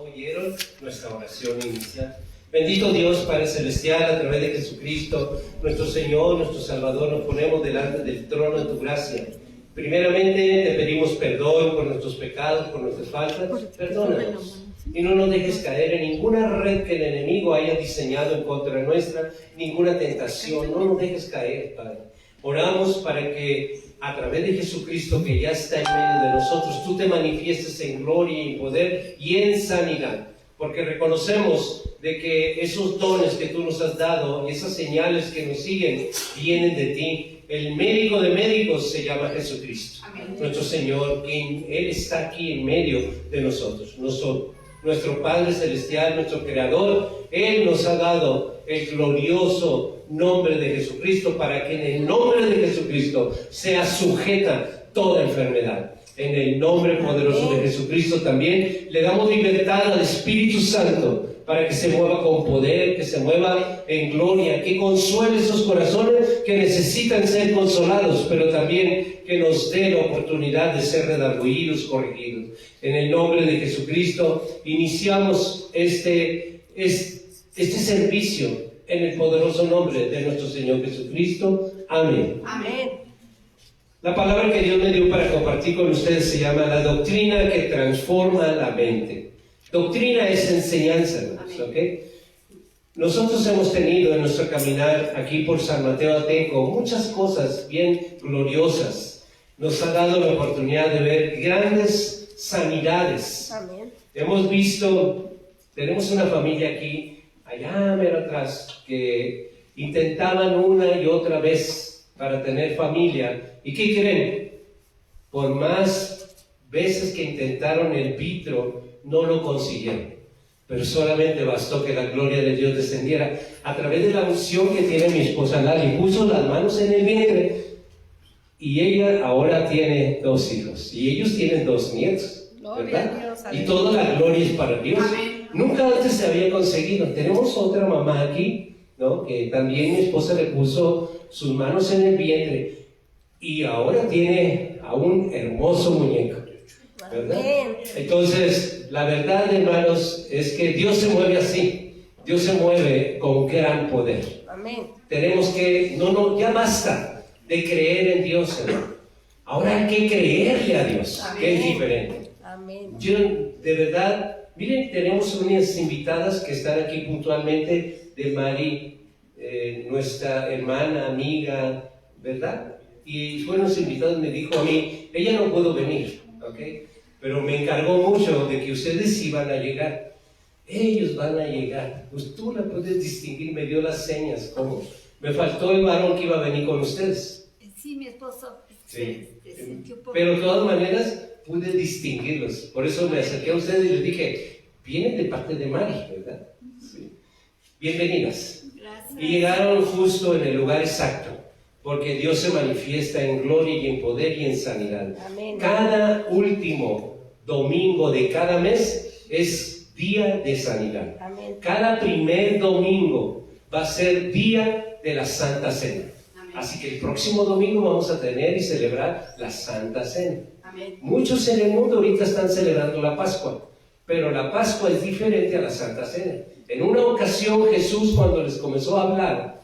Oyeron nuestra oración inicial. Bendito Dios Padre Celestial, a través de Jesucristo, nuestro Señor, nuestro Salvador, nos ponemos delante del trono de tu gracia. Primeramente te pedimos perdón por nuestros pecados, por nuestras faltas. Perdónanos y no nos dejes caer en ninguna red que el enemigo haya diseñado en contra nuestra, ninguna tentación. No nos dejes caer, Padre. Oramos para que a través de Jesucristo, que ya está en medio de nosotros, tú te manifiestes en gloria y en poder y en sanidad, porque reconocemos de que esos dones que tú nos has dado y esas señales que nos siguen vienen de ti. El médico de médicos se llama Jesucristo. Amén. Nuestro Señor, quien Él está aquí en medio de nosotros. Nuestro Padre Celestial, nuestro Creador, Él nos ha dado el glorioso nombre de Jesucristo, para que en el nombre de Jesucristo sea sujeta toda enfermedad. En el nombre poderoso de Jesucristo también le damos libertad al Espíritu Santo para que se mueva con poder, que se mueva en gloria, que consuele esos corazones que necesitan ser consolados, pero también que nos dé la oportunidad de ser redargüidos, corregidos. En el nombre de Jesucristo iniciamos este servicio en el poderoso nombre de nuestro Señor Jesucristo. Amén. Amén. La palabra que Dios me dio para compartir con ustedes se llama la doctrina que transforma la mente. Doctrina es enseñanza, ¿ok? Nosotros hemos tenido en nuestro caminar aquí por San Mateo Atenco muchas cosas bien gloriosas. Nos ha dado la oportunidad de ver grandes sanidades. Amén. Hemos visto, tenemos una familia aquí, allá mero atrás, que intentaban una y otra vez para tener familia. ¿Y qué creen? Por más veces que intentaron el vitro, no lo consiguieron. Pero solamente bastó que la gloria de Dios descendiera a través de la unción que tiene mi esposa Lali. Puso las manos en el vientre y ella ahora tiene 2 hijos. Y ellos tienen 2 nietos, ¿verdad? Y toda la gloria es para Dios. Amén. Nunca antes se había conseguido. Tenemos otra mamá aquí, ¿no? Que también mi esposa le puso sus manos en el vientre y ahora tiene a un hermoso muñeco, ¿verdad? Entonces, la verdad, hermanos, es que Dios se mueve así. Dios se mueve con gran poder. Amén. Tenemos que, ya basta de creer en Dios, hermano. Ahora hay que creerle a Dios, amén, que es diferente. Amén. Yo, de verdad, miren, tenemos unas invitadas que están aquí puntualmente, de Mari, nuestra hermana, amiga, ¿verdad? Y fueron los invitados, me dijo a mí, ella no pudo venir, ¿ok? Pero me encargó mucho de que ustedes iban a llegar. Ellos van a llegar. Pues tú la puedes distinguir, me dio las señas. ¿Cómo? Me faltó el varón que iba a venir con ustedes. Sí, mi esposo. Sí. Pero de todas maneras pude distinguirlos. Por eso me acerqué a ustedes y les dije, vienen de parte de Mari, ¿verdad? Sí. Bienvenidas. Gracias. Y llegaron justo en el lugar exacto, porque Dios se manifiesta en gloria y en poder y en sanidad. Amén. Cada último domingo de cada mes es día de sanidad. Amén. Cada primer domingo va a ser día de la Santa Cena. Amén. Así que el próximo domingo vamos a tener y celebrar la Santa Cena. Amén. Muchos en el mundo ahorita están celebrando la Pascua, pero la Pascua es diferente a la Santa Cena. En una ocasión Jesús, cuando les comenzó a hablar,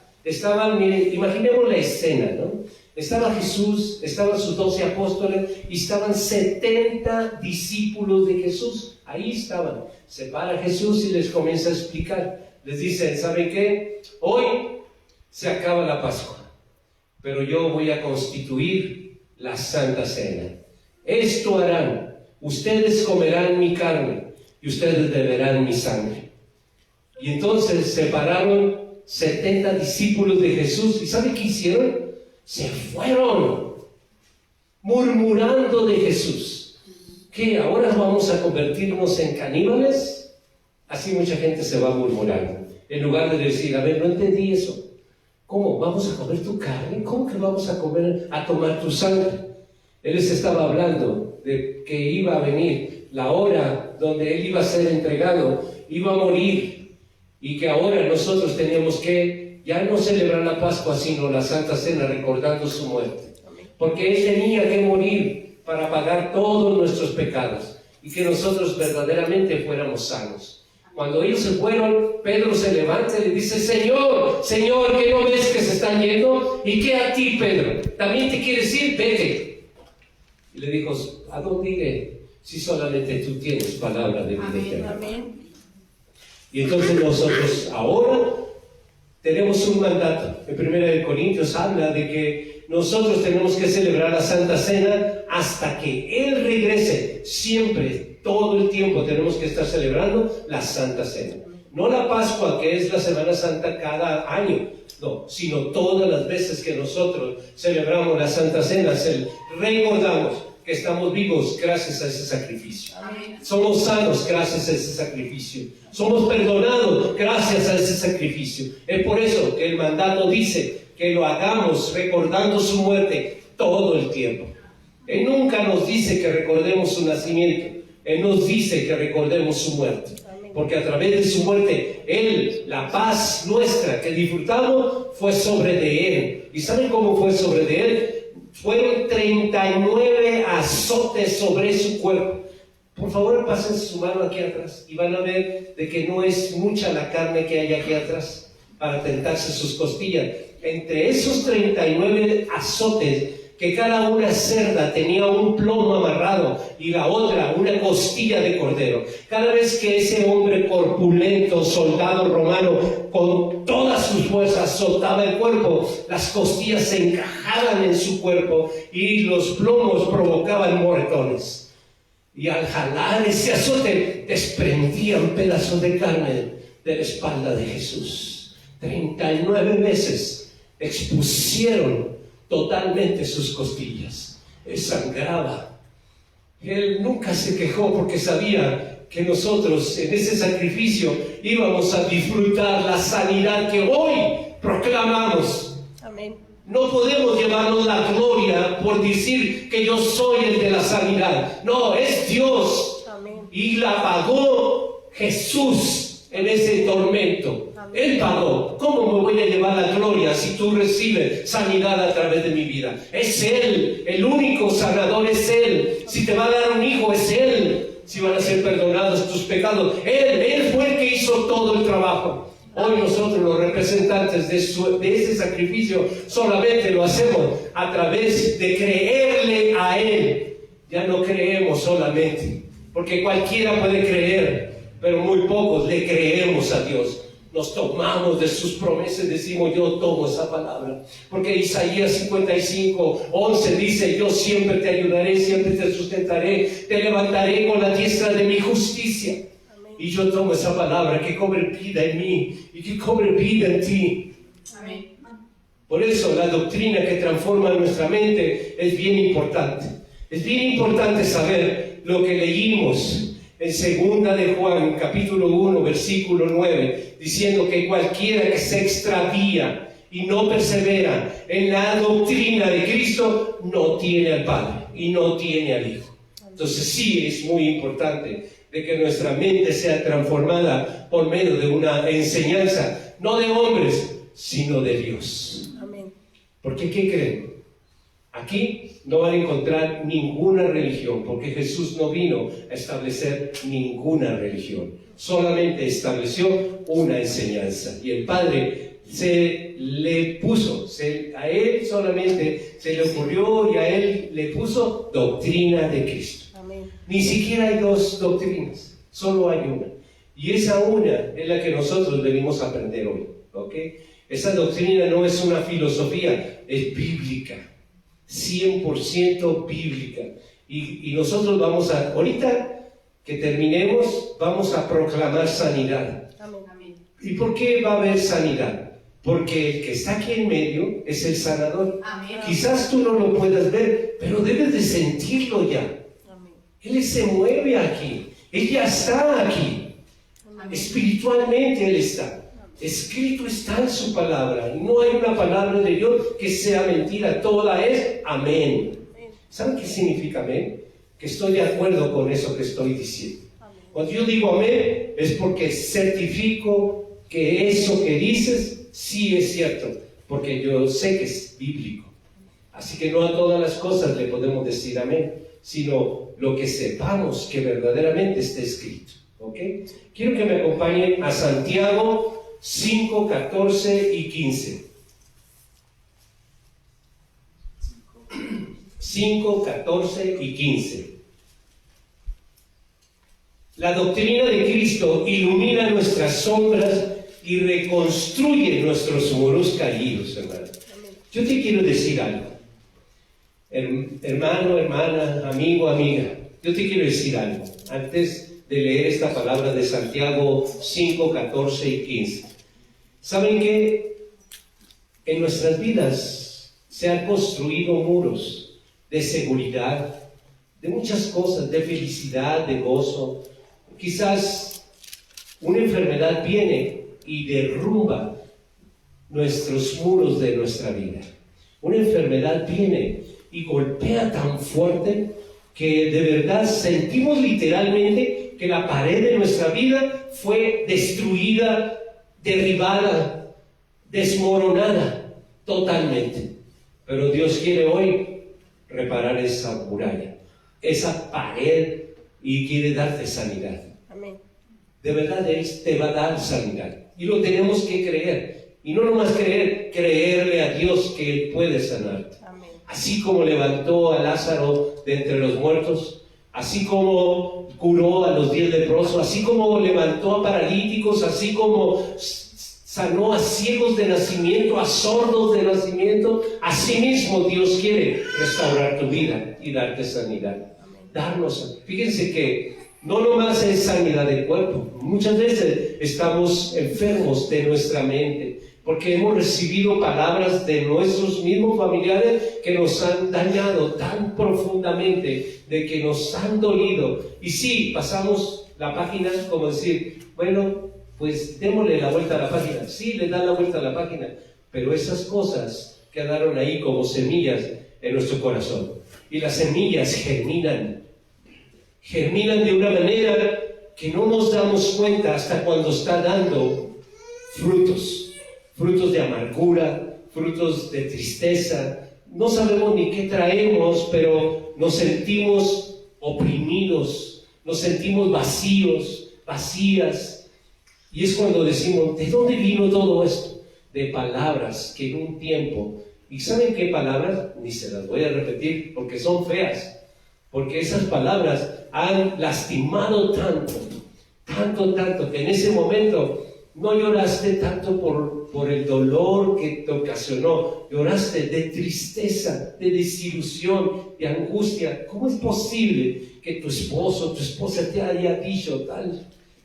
miren, imaginemos la escena, ¿no? Estaba Jesús, estaban sus 12 apóstoles y estaban 70 discípulos de Jesús. Ahí estaban. Se para Jesús y les comienza a explicar. Les dice, ¿saben qué? Hoy se acaba la Pascua, pero yo voy a constituir la Santa Cena. Esto harán. Ustedes comerán mi carne y ustedes beberán mi sangre. Y entonces se pararon 70 discípulos de Jesús. ¿Y sabe qué hicieron? Se fueron murmurando de Jesús. ¿Qué? ¿Ahora vamos a convertirnos en caníbales? Así mucha gente se va murmurando. En lugar de decir, a ver, no entendí eso. ¿Cómo? ¿Vamos a comer tu carne? ¿Cómo que vamos a tomar tu sangre? Él les estaba hablando de que iba a venir la hora donde Él iba a ser entregado, iba a morir. Y que ahora nosotros teníamos que ya no celebrar la Pascua, sino la Santa Cena, recordando su muerte. Porque Él tenía que morir para pagar todos nuestros pecados. y que nosotros verdaderamente fuéramos sanos. Cuando ellos se fueron, Pedro se levanta y le dice: Señor, Señor, ¿qué no ves que se están yendo? ¿Y qué a ti, Pedro? ¿También te quieres ir? Vete. Y le dijo: ¿a dónde iré si solamente tú tienes palabra de vida eterna? Y entonces nosotros ahora tenemos un mandato. En 1 Corintios habla de que nosotros tenemos que celebrar la Santa Cena hasta que Él regrese. Siempre, todo el tiempo tenemos que estar celebrando la Santa Cena. No la Pascua, que es la Semana Santa cada año, no, sino todas las veces que nosotros celebramos la Santa Cena, recordamos que estamos vivos gracias a ese sacrificio. Amén. Somos sanos gracias a ese sacrificio. Somos perdonados gracias a ese sacrificio. Es por eso que el mandato dice que lo hagamos recordando su muerte todo el tiempo. Él nunca nos dice que recordemos su nacimiento. Él nos dice que recordemos su muerte. Porque a través de su muerte, Él, la paz nuestra que disfrutamos, fue sobre de Él. ¿Y saben cómo fue sobre de Él? Fueron 39 azotes sobre su cuerpo. Por favor, pasen su mano aquí atrás y van a ver de que no es mucha la carne que hay aquí atrás para tentarse sus costillas. Entre esos 39 azotes, que cada una cerda tenía un plomo amarrado y la otra una costilla de cordero. Cada vez que ese hombre corpulento, soldado romano, con todas sus fuerzas soltaba el cuerpo, las costillas se encajaban en su cuerpo y los plomos provocaban moretones. Y al jalar ese azote, desprendían pedazos de carne de la espalda de Jesús. 39 veces expusieron totalmente sus costillas. Él sangraba. Él nunca se quejó porque sabía que nosotros en ese sacrificio íbamos a disfrutar la sanidad que hoy proclamamos. Amén. No podemos llevarnos la gloria por decir que yo soy el de la sanidad. No, es Dios. Amén. Y la pagó Jesús en ese tormento. Él pagó. ¿Cómo me voy a llevar la gloria si tú recibes sanidad a través de mi vida? Es Él, el único sanador es Él. Si te va a dar un hijo es Él. Si van a ser perdonados tus pecados, Él fue el que hizo todo el trabajo. Hoy nosotros los representantes de ese sacrificio solamente lo hacemos a través de creerle a Él. Ya no creemos solamente, porque cualquiera puede creer, pero muy pocos le creemos a Dios. Nos tomamos de sus promesas y decimos: yo tomo esa palabra. Porque Isaías 55:11 dice: yo siempre te ayudaré, siempre te sustentaré, te levantaré con la diestra de mi justicia. Amén. Y yo tomo esa palabra que cobre vida en mí y que cobre vida en ti. Amén. Por eso la doctrina que transforma nuestra mente es bien importante. Es bien importante saber lo que leímos en 2 de Juan, capítulo 1, versículo 9, diciendo que cualquiera que se extravía y no persevera en la doctrina de Cristo, no tiene al Padre y no tiene al Hijo. Entonces sí es muy importante de que nuestra mente sea transformada por medio de una enseñanza, no de hombres, sino de Dios. Amén. Porque ¿qué creen? Aquí no van a encontrar ninguna religión, porque Jesús no vino a establecer ninguna religión, solamente estableció una enseñanza. Y el Padre se le puso, a Él solamente se le ocurrió y a Él le puso doctrina de Cristo. Amén. Ni siquiera hay dos doctrinas, solo hay una. Y esa una es la que nosotros venimos a aprender hoy. ¿Okay? Esa doctrina no es una filosofía, es bíblica. 100% bíblica. Y nosotros vamos a, ahorita que terminemos, vamos a proclamar sanidad. Amén. ¿Y por qué va a haber sanidad? Porque el que está aquí en medio es el sanador. Amén. Quizás tú no lo puedas ver, pero debes de sentirlo ya. Amén. Él se mueve aquí, Él ya está aquí. Amén. Espiritualmente Él está. Escrito está en su palabra, y no hay una palabra de Dios que sea mentira, toda es amén. ¿Saben qué significa amén? Que estoy de acuerdo con eso que estoy diciendo. Cuando yo digo amén, es porque certifico que eso que dices sí es cierto, porque yo sé que es bíblico. Así que no a todas las cosas le podemos decir amén, sino lo que sepamos que verdaderamente está escrito. ¿Ok? Quiero que me acompañen a Santiago 5, 14 y 15. 5, 14 y 15. La doctrina de Cristo ilumina nuestras sombras y reconstruye nuestros muros caídos, hermano. Yo te quiero decir algo. Hermano, hermana, amigo, amiga. Yo te quiero decir algo. Antes de leer esta palabra de Santiago 5, 14 y 15. ¿Saben qué? En nuestras vidas se han construido muros de seguridad, de muchas cosas, de felicidad, de gozo. Quizás una enfermedad viene y derrumba nuestros muros de nuestra vida. Una enfermedad viene y golpea tan fuerte que de verdad sentimos literalmente que la pared de nuestra vida fue destruida, derribada, desmoronada totalmente. Pero Dios quiere hoy reparar esa muralla, esa pared, y quiere darte sanidad. Amén. De verdad Él te va a dar sanidad. Y lo tenemos que creer. Y no nomás creer, creerle a Dios que Él puede sanarte. Amén. Así como levantó a Lázaro de entre los muertos, así como curó a los 10 leprosos, así como levantó a paralíticos, así como sanó a ciegos de nacimiento, a sordos de nacimiento, así mismo Dios quiere restaurar tu vida y darte sanidad. Darnos, fíjense que no nomás es sanidad del cuerpo, muchas veces estamos enfermos de nuestra mente, porque hemos recibido palabras de nuestros mismos familiares que nos han dañado tan profundamente, de que nos han dolido. Y sí, pasamos la página, como decir, bueno, pues démosle la vuelta a la página. Sí, le dan la vuelta a la página, pero esas cosas quedaron ahí como semillas en nuestro corazón. Y las semillas germinan de una manera que no nos damos cuenta hasta cuando está dando frutos de amargura, frutos de tristeza. No sabemos ni qué traemos, pero nos sentimos oprimidos, nos sentimos vacíos, vacías. Y es cuando decimos, ¿de dónde vino todo esto? De palabras que en un tiempo, ¿y saben qué palabras? Ni se las voy a repetir porque son feas. Porque esas palabras han lastimado tanto, que en ese momento no lloraste tanto por el dolor que te ocasionó, lloraste de tristeza, de desilusión, de angustia. ¿Cómo es posible que tu esposo, tu esposa te haya dicho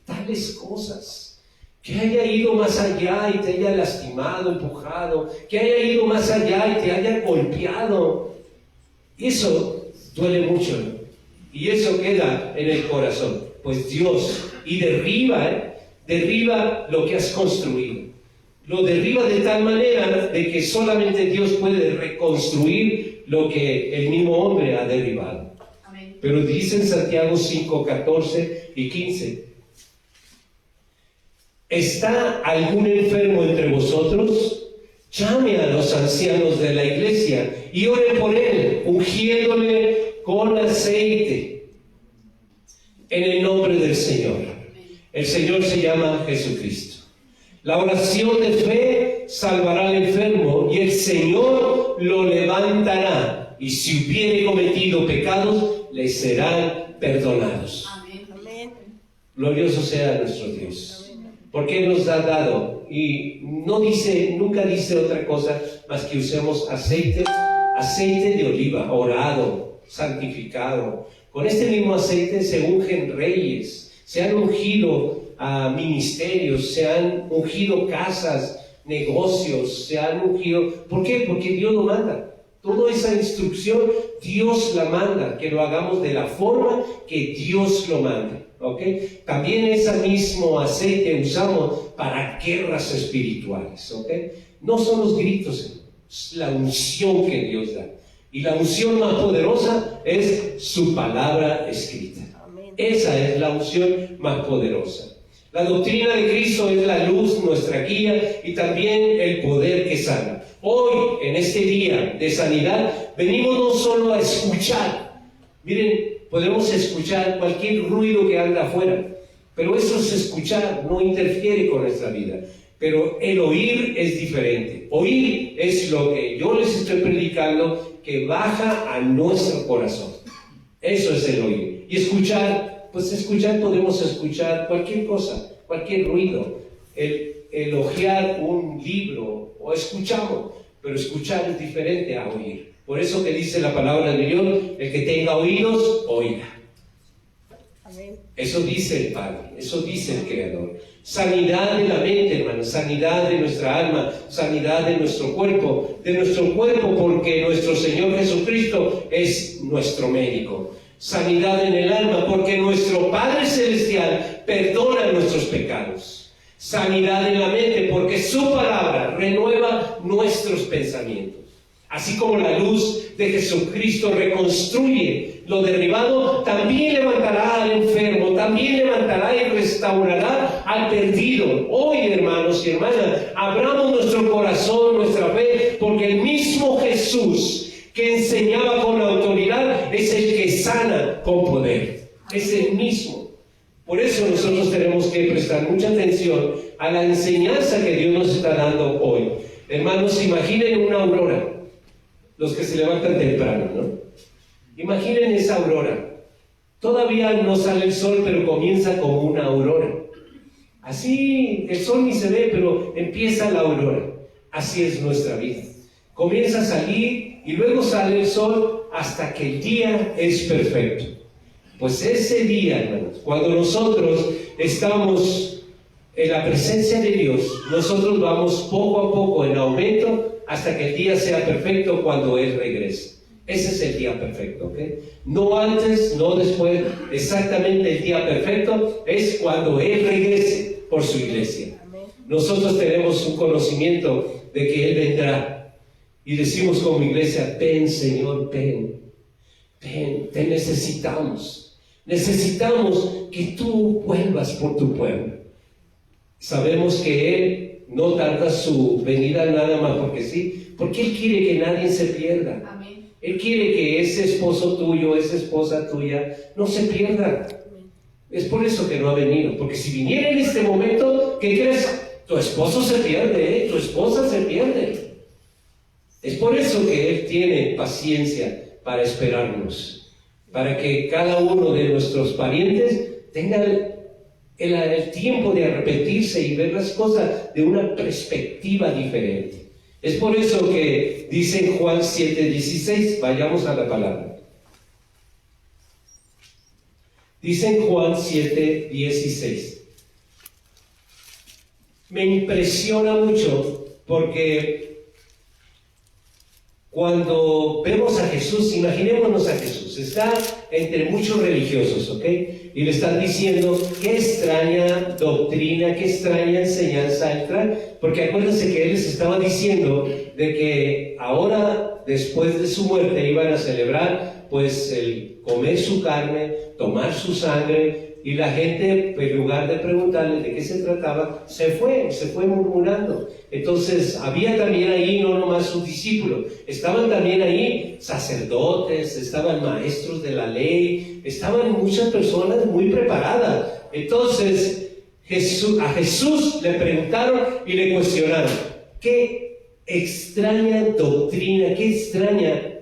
tales cosas? Que haya ido más allá y te haya lastimado, empujado, que haya ido más allá y te haya golpeado. Eso duele mucho, ¿no? Y eso queda en el corazón. Pues Dios, y derriba lo que has construido. Lo derriba de tal manera de que solamente Dios puede reconstruir lo que el mismo hombre ha derribado. Amén. Pero dice en Santiago 5, 14 y 15, ¿está algún enfermo entre vosotros? Llame a los ancianos de la iglesia y ore por él, ungiéndole con aceite en el nombre del Señor. El Señor se llama Jesucristo. La oración de fe salvará al enfermo y el Señor lo levantará, y si hubiere cometido pecados, le serán perdonados. Amén. Glorioso sea nuestro Dios, porque Él nos ha dado, y nunca dice otra cosa más que usemos aceite de oliva, orado, santificado. Con este mismo aceite se ungen reyes, se han ungido a ministerios, se han ungido casas, negocios, se han ungido. ¿Por qué? Porque Dios lo manda. Toda esa instrucción Dios la manda, que lo hagamos de la forma que Dios lo manda. ¿Okay? También ese mismo aceite usamos para guerras espirituales. ¿Okay? No son los gritos, es la unción que Dios da. Y la unción más poderosa es su palabra escrita. Amén. Esa es la unción más poderosa. La doctrina de Cristo es la luz, nuestra guía, y también el poder que sana. Hoy, en este día de sanidad, venimos no solo a escuchar. Miren, podemos escuchar cualquier ruido que anda afuera, pero eso es escuchar, no interfiere con nuestra vida. Pero el oír es diferente. Oír es lo que yo les estoy predicando, que baja a nuestro corazón. Eso es el oír. Y escuchar, pues escuchar, podemos escuchar cualquier cosa, cualquier ruido. Elogiar un libro, o escuchamos, pero escuchar es diferente a oír. Por eso que dice la palabra de Dios, el que tenga oídos, oiga. Amén. Eso dice el Padre, eso dice el Creador. Sanidad de la mente, hermano, sanidad de nuestra alma, sanidad de nuestro cuerpo, porque nuestro Señor Jesucristo es nuestro médico. Sanidad en el alma, porque nuestro Padre Celestial perdona nuestros pecados. Sanidad en la mente, porque su palabra renueva nuestros pensamientos. Así como la luz de Jesucristo reconstruye lo derribado, también levantará al enfermo, también levantará y restaurará al perdido. Hoy, hermanos y hermanas, abramos nuestro corazón, nuestra fe, porque el mismo Jesús que enseñaba con autoridad es el que sana con poder. Es el mismo. Por eso nosotros tenemos que prestar mucha atención a la enseñanza que Dios nos está dando hoy. Hermanos, imaginen una aurora. Los que se levantan temprano, ¿no? Imaginen esa aurora. Todavía no sale el sol, pero comienza como una aurora. Así, el sol ni se ve, pero empieza la aurora. Así es nuestra vida. Comienza a salir y luego sale el sol hasta que el día es perfecto. Pues ese día, hermanos, cuando nosotros estamos en la presencia de Dios, nosotros vamos poco a poco en aumento hasta que el día sea perfecto cuando Él regrese. Ese es el día perfecto, ¿ok? No antes, no después. Exactamente el día perfecto es cuando Él regrese por su iglesia. Nosotros tenemos un conocimiento de que Él vendrá y decimos como iglesia: ven, Señor, ven, ven, te necesitamos. Necesitamos que tú vuelvas por tu pueblo. Sabemos que Él no tarda su venida nada más porque sí, porque Él quiere que nadie se pierda. Amén. Él quiere que ese esposo tuyo, esa esposa tuya, no se pierda. Amén. Es por eso que no ha venido, porque si viniera en este momento, ¿qué crees? Tu esposo se pierde, tu esposa se pierde. Es por eso que Él tiene paciencia para esperarnos, para que cada uno de nuestros parientes tenga el tiempo de arrepentirse y ver las cosas de una perspectiva diferente. Es por eso que dice en Juan 7:16, vayamos a la palabra. Dice en Juan 7:16. Me impresiona mucho porque cuando vemos a Jesús, imaginémonos a Jesús, está entre muchos religiosos, ¿ok? Y le están diciendo, qué extraña doctrina, qué extraña enseñanza él trae. Porque acuérdense que él les estaba diciendo de que ahora, después de su muerte, iban a celebrar, pues, el comer su carne, tomar su sangre, y la gente, en lugar de preguntarle de qué se trataba, se fue murmurando. Entonces, había también ahí no nomás sus discípulos, estaban también ahí sacerdotes, estaban maestros de la ley, estaban muchas personas muy preparadas. Entonces, a Jesús le preguntaron y le cuestionaron, ¿qué extraña doctrina, qué extraña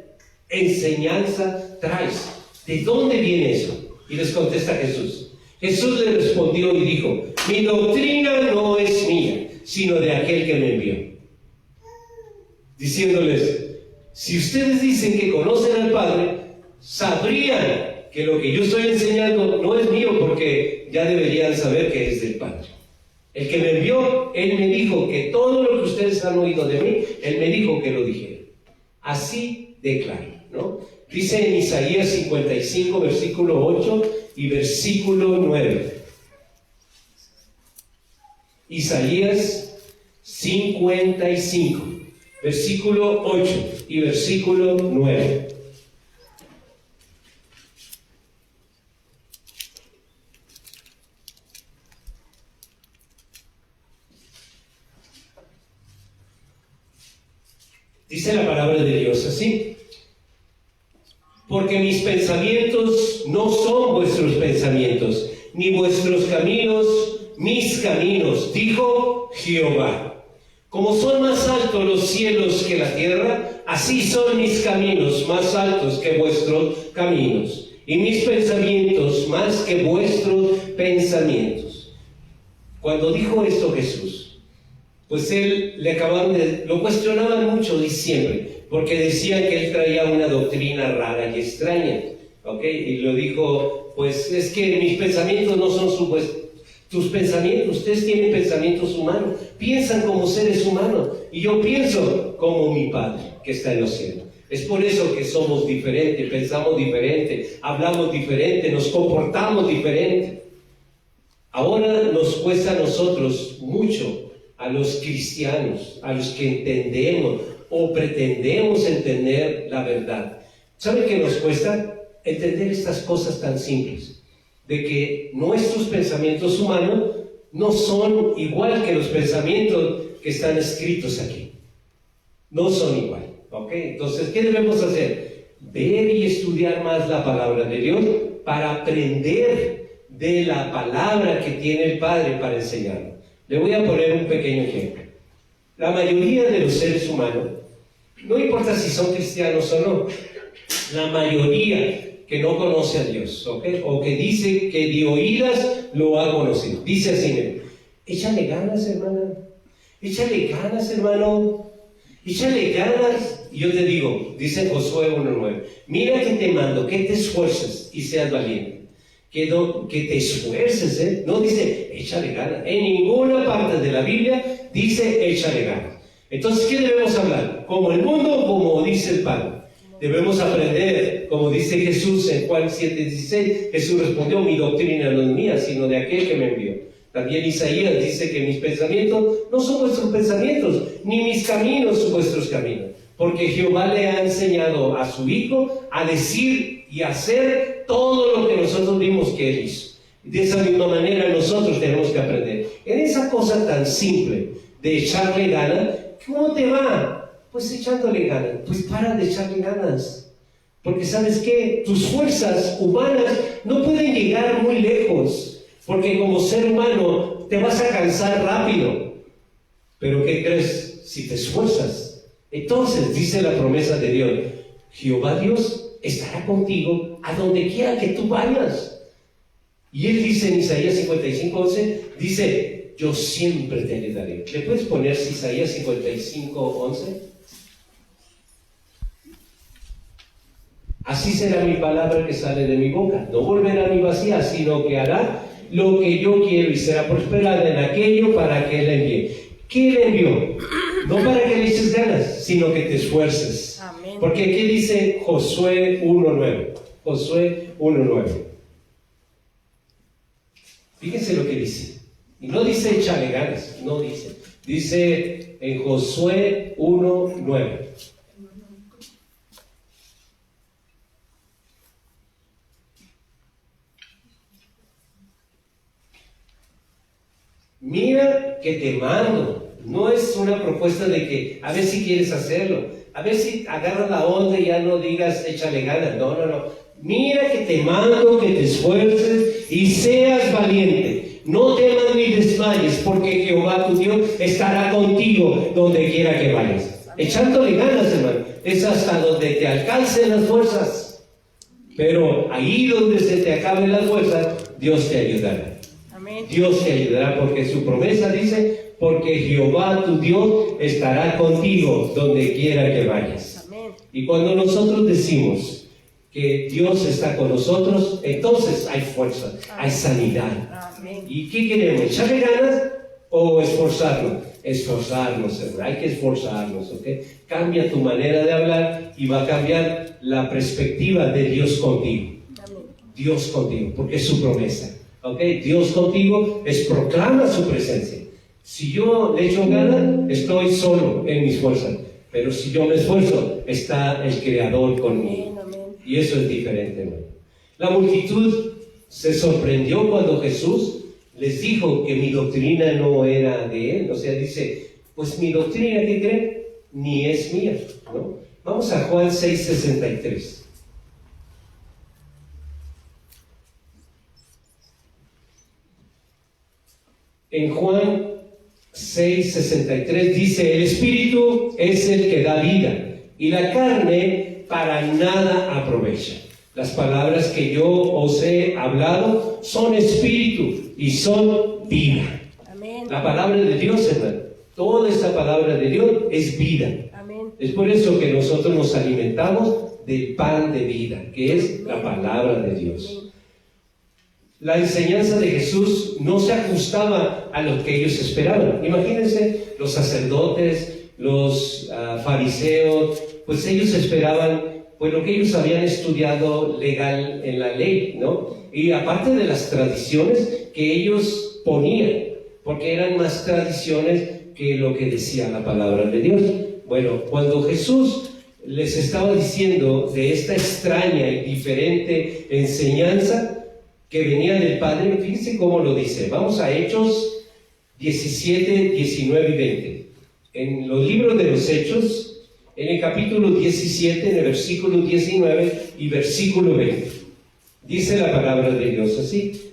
enseñanza traes? ¿De dónde viene eso? Y les contesta Jesús. Jesús le respondió y dijo, mi doctrina no es mía, sino de aquel que me envió. Diciéndoles, si ustedes dicen que conocen al Padre, sabrían que lo que yo estoy enseñando no es mío, porque ya deberían saber que es del Padre. El que me envió, Él me dijo que todo lo que ustedes han oído de mí, Él me dijo que lo dijera. Así de claro, ¿no? Dice en Isaías 55, versículo 8 y versículo 9. Isaías 55, versículo 8 y versículo 9. Dice la palabra de Dios así. porque mis pensamientos no son vuestros pensamientos, ni vuestros caminos mis caminos, dijo Jehová. Como son más altos los cielos que la tierra, así son mis caminos más altos que vuestros caminos, y mis pensamientos más que vuestros pensamientos. Cuando dijo esto Jesús, pues lo cuestionaban mucho y siempre, porque decían que él traía una doctrina rara y extraña, ¿ok? Y lo dijo, pues es que mis pensamientos no son tus pensamientos. Ustedes tienen pensamientos humanos, piensan como seres humanos, y yo pienso como mi Padre que está en los cielos. Es por eso que somos diferentes, pensamos diferente, hablamos diferente, nos comportamos diferente. Ahora nos cuesta a nosotros mucho, a los cristianos, a los que entendemos o pretendemos entender la verdad. ¿Saben qué nos cuesta? Entender estas cosas tan simples, de que nuestros pensamientos humanos no son igual que los pensamientos que están escritos aquí. No son igual, ¿ok? Entonces, ¿qué debemos hacer? Ver y estudiar más la palabra de Dios para aprender de la palabra que tiene el Padre para enseñarnos. Le voy a poner un pequeño ejemplo. La mayoría de los seres humanos, no importa si son cristianos o no, la mayoría que no conoce a Dios, ¿ok? O que dice que de oídas lo ha conocido. Dice así, échale ganas, hermana. Échale ganas, hermano. Échale ganas. Y yo te digo, dice Josué 1:9, mira que te mando, que te esfuerces y seas valiente. Que te esfuerces, ¿eh? No dice, échale ganas. En ninguna parte de la Biblia dice, échale ganas. Entonces, ¿qué debemos hablar? ¿Como el mundo o como dice el Padre? Debemos aprender, como dice Jesús en Juan 7:16, Jesús respondió, mi doctrina no es mía, sino de aquel que me envió. También Isaías dice que mis pensamientos no son vuestros pensamientos, ni mis caminos son vuestros caminos. Porque Jehová le ha enseñado a su Hijo a decir y hacer todo lo que nosotros vimos que Él hizo. De esa misma manera nosotros tenemos que aprender. En esa cosa tan simple de echarle ganas, ¿cómo te va? Pues echándole ganas. Pues para de echarle ganas. Porque ¿sabes qué? Tus fuerzas humanas no pueden llegar muy lejos. Porque como ser humano te vas a cansar rápido. Pero ¿qué crees? Si te esfuerzas, entonces dice la promesa de Dios, Jehová Dios estará contigo a donde quiera que tú vayas. Y Él dice en Isaías 55:11, dice, yo siempre te ayudaré. ¿Le puedes poner Isaías 55:11? Así será mi palabra que sale de mi boca. No volverá a mi vacía, sino que hará lo que yo quiero y será prosperada en aquello para que Él envíe. ¿Qué le envió? No para que le eches ganas, sino que te esfuerces. Amén. Porque aquí dice Josué 1:9. Josué 1:9. Fíjense lo que dice. Y no dice échale ganas, no dice. Dice en Josué 1:9. Mira que te mando. No es una propuesta de que a ver si quieres hacerlo, a ver si agarras la onda y ya no digas échale ganas. No. Mira que te mando que te esfuerces y seas valiente. No temas ni desmayes, porque Jehová tu Dios estará contigo donde quiera que vayas. Echándole ganas, hermano, es hasta donde te alcancen las fuerzas. Pero ahí donde se te acaben las fuerzas, Dios te ayudará. Amén. Dios te ayudará, porque su promesa dice, porque Jehová tu Dios estará contigo donde quiera que vayas. Amén. Y cuando nosotros decimos que Dios está con nosotros, entonces hay fuerza, amén, hay sanidad. Amén. ¿Y qué queremos? ¿Echarle ganas o esforzarnos? Esforzarnos, hermano. Hay que esforzarnos, ¿ok? Cambia tu manera de hablar y va a cambiar la perspectiva de Dios contigo. Amén. Dios contigo, porque es su promesa, ¿ok? Dios contigo proclama su presencia. Si yo le echo ganas, estoy solo en mis fuerzas. Pero si yo me esfuerzo, está el Creador conmigo. Y eso es diferente, hermano. La multitud se sorprendió cuando Jesús les dijo que mi doctrina no era de Él. O sea, dice, pues mi doctrina, ¿qué creen? Ni es mía, ¿no? Vamos a Juan 6:63. En Juan 6:63 dice: el Espíritu es el que da vida, y la carne para nada aprovecha. Las palabras que yo os he hablado son espíritu y son vida. Amén. La palabra de Dios, hermano, toda esa palabra de Dios es vida. Amén. Es por eso que nosotros nos alimentamos del pan de vida, que es la palabra de Dios. La enseñanza de Jesús no se ajustaba a lo que ellos esperaban. Imagínense, los sacerdotes, los fariseos, pues ellos esperaban pues lo que ellos habían estudiado legal en la ley, ¿no? Y aparte de las tradiciones que ellos ponían, porque eran más tradiciones que lo que decía la palabra de Dios. Bueno, cuando Jesús les estaba diciendo de esta extraña y diferente enseñanza que venía del Padre, fíjense cómo lo dice. Vamos a Hechos 17, 19 y 20. En los libros de los Hechos, en el capítulo 17, en el versículo 19 y versículo 20, dice la palabra de Dios así: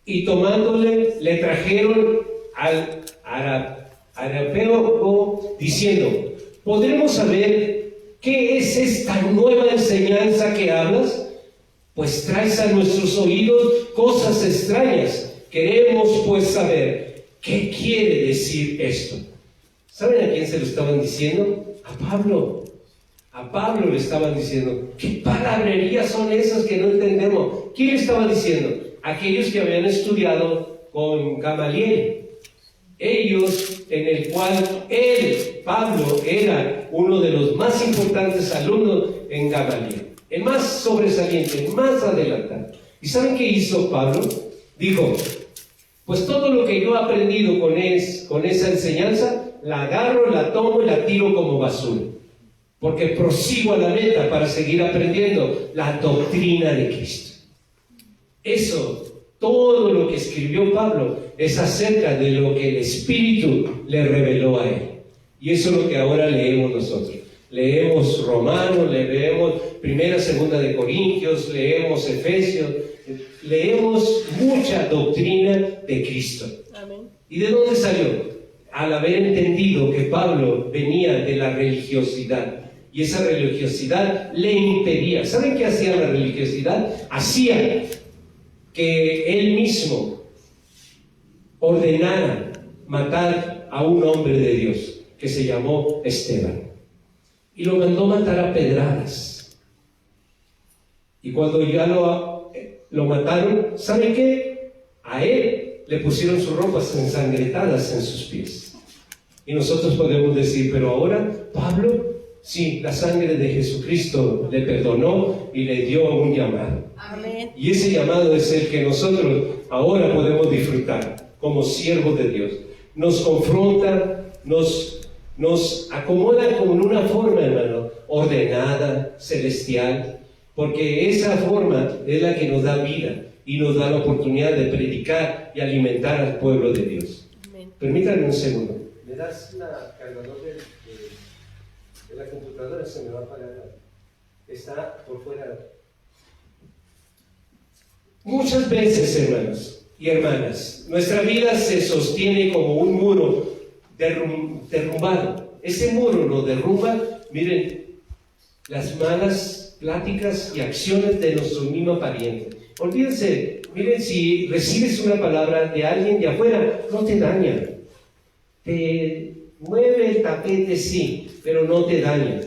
y tomándole, le trajeron al Areópago, diciendo: ¿podremos saber qué es esta nueva enseñanza que hablas? Pues traes a nuestros oídos cosas extrañas. Queremos pues saber qué quiere decir esto. ¿Saben a quién se lo estaban diciendo? A Pablo. A Pablo le estaban diciendo: ¿qué palabrerías son esas que no entendemos? ¿Quién le estaba diciendo? Aquellos que habían estudiado con Gamaliel. Ellos, en el cual él, Pablo, era uno de los más importantes alumnos en Gamaliel. El más sobresaliente, el más adelantado. ¿Y saben qué hizo Pablo? Dijo: pues todo lo que yo he aprendido con esa enseñanza, la agarro, la tomo y la tiro como basura. Porque prosigo a la meta para seguir aprendiendo la doctrina de Cristo. Eso, todo lo que escribió Pablo, es acerca de lo que el Espíritu le reveló a él. Y eso es lo que ahora leemos nosotros. Leemos Romanos, leemos Primera, Segunda de Corintios, leemos Efesios, leemos mucha doctrina de Cristo. Amén. ¿Y de dónde salió? Al haber entendido que Pablo venía de la religiosidad, y esa religiosidad le impedía. ¿Saben qué hacía la religiosidad? Hacía que él mismo ordenara matar a un hombre de Dios que se llamó Esteban, y lo mandó matar a pedradas. Y cuando ya lo mataron, ¿saben qué? A él le pusieron sus ropas ensangrentadas en sus pies. Y nosotros podemos decir: pero ahora Pablo, sí, la sangre de Jesucristo le perdonó y le dio un llamado. Amén. Y ese llamado es el que nosotros ahora podemos disfrutar como siervos de Dios. Nos confronta, nos acomoda con una forma, hermano, ordenada, celestial, porque esa forma es la que nos da vida y nos da la oportunidad de predicar y alimentar al pueblo de Dios. Amén. Permítanme un segundo. ¿Me das la cargador de la computadora? Se me va a apagar. Está por fuera. Muchas veces, hermanos y hermanas, nuestra vida se sostiene como un muro derrumbado. Ese muro lo derrumba, miren, las malas pláticas y acciones de nuestro mismo pariente. Olvídense, miren, si recibes una palabra de alguien de afuera, no te daña. Te mueve el tapete, sí, pero no te daña.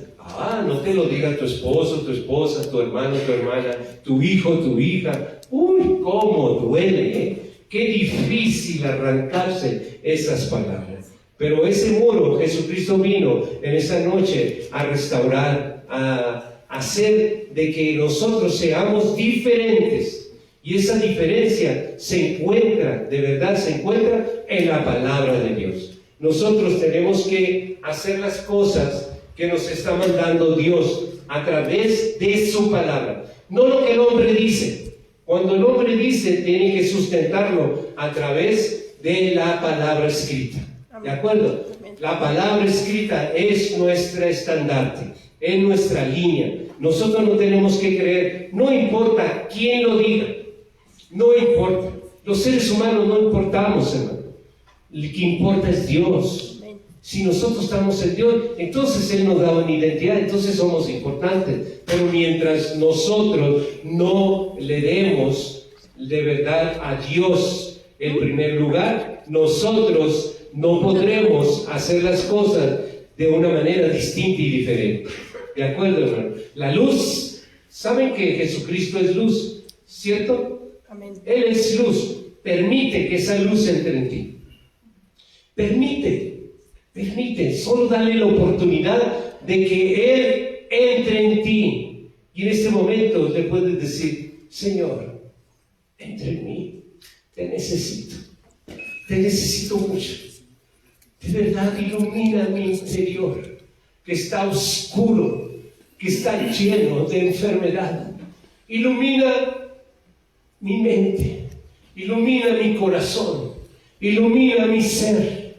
No te lo diga tu esposo, tu esposa, tu hermano, tu hermana, tu hijo, tu hija. Uy, cómo duele, ¿eh? Qué difícil arrancarse esas palabras. Pero ese muro, Jesucristo vino en esa noche a restaurar, a hacer de que nosotros seamos diferentes. Y esa diferencia se encuentra, de verdad se encuentra en la palabra de Dios. Nosotros tenemos que hacer las cosas que nos está mandando Dios a través de su palabra. No lo que el hombre dice. Cuando el hombre dice, tiene que sustentarlo a través de la palabra escrita. ¿De acuerdo? La palabra escrita es nuestra estandarte, es nuestra línea. Nosotros no tenemos que creer, no importa quién lo diga, no importa. Los seres humanos no importamos, hermano. Lo que importa es Dios. Si nosotros estamos en Dios, entonces Él nos da una identidad, entonces somos importantes. Pero mientras nosotros no le demos de verdad a Dios el primer lugar, nosotros no podremos hacer las cosas de una manera distinta y diferente. ¿De acuerdo, hermano? La luz, ¿saben que Jesucristo es luz? ¿Cierto? Amén. Él es luz. Permite que esa luz entre en ti. Permite, solo dale la oportunidad de que Él entre en ti. Y en este momento le puedes decir: Señor, entra en mí, te necesito mucho. De verdad, ilumina mi interior, que está oscuro, que está lleno de enfermedad. Ilumina mi mente, ilumina mi corazón, ilumina mi ser,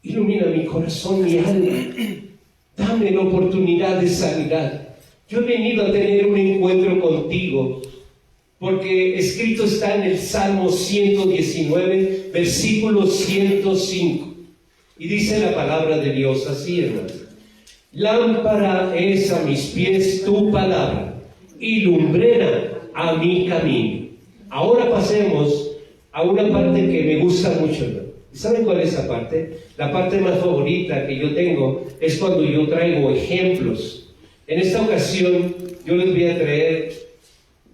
ilumina mi corazón, mi alma. Dame la oportunidad de sanidad. Yo he venido a tener un encuentro contigo, porque escrito está en el Salmo 119, versículo 105. Y dice la palabra de Dios así, hermano: lámpara es a mis pies tu palabra, y lumbrera a mi camino. Ahora pasemos a una parte que me gusta mucho, hermano. ¿Saben cuál es esa parte? La parte más favorita que yo tengo es cuando yo traigo ejemplos. En esta ocasión yo les voy a traer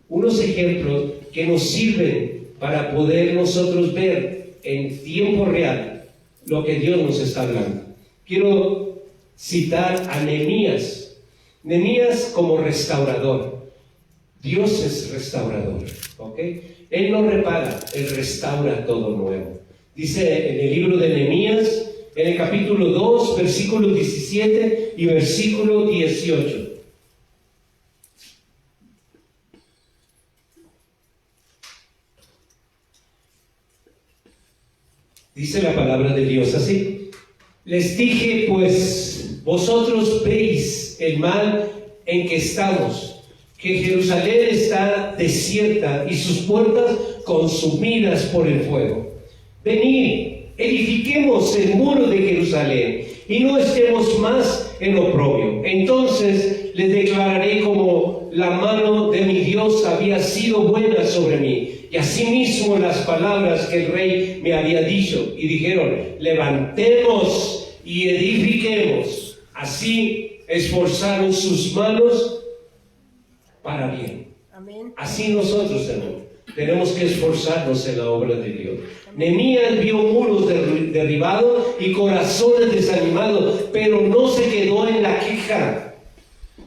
unos ejemplos que nos sirven para poder nosotros ver en tiempo real lo que Dios nos está hablando. Quiero citar a Nehemías. Nehemías como restaurador. Dios es restaurador, ¿ok? Él no repara, Él restaura todo nuevo. Dice en el libro de Nehemías, en el capítulo 2, versículo 17 y versículo 18. Dice la palabra de Dios así: les dije, pues, vosotros veis el mal en que estamos, que Jerusalén está desierta y sus puertas consumidas por el fuego. Venid, edifiquemos el muro de Jerusalén y no estemos más en oprobio. Entonces les declararé como la mano de mi Dios había sido buena sobre mí, y asimismo las palabras que el rey me había dicho. Y dijeron: levantemos y edifiquemos. Así esforzaron sus manos para bien. Amén. Así nosotros, hermano, tenemos que esforzarnos en la obra de Dios. Nehemías vio muros derribados y corazones desanimados, pero no se quedó en la queja.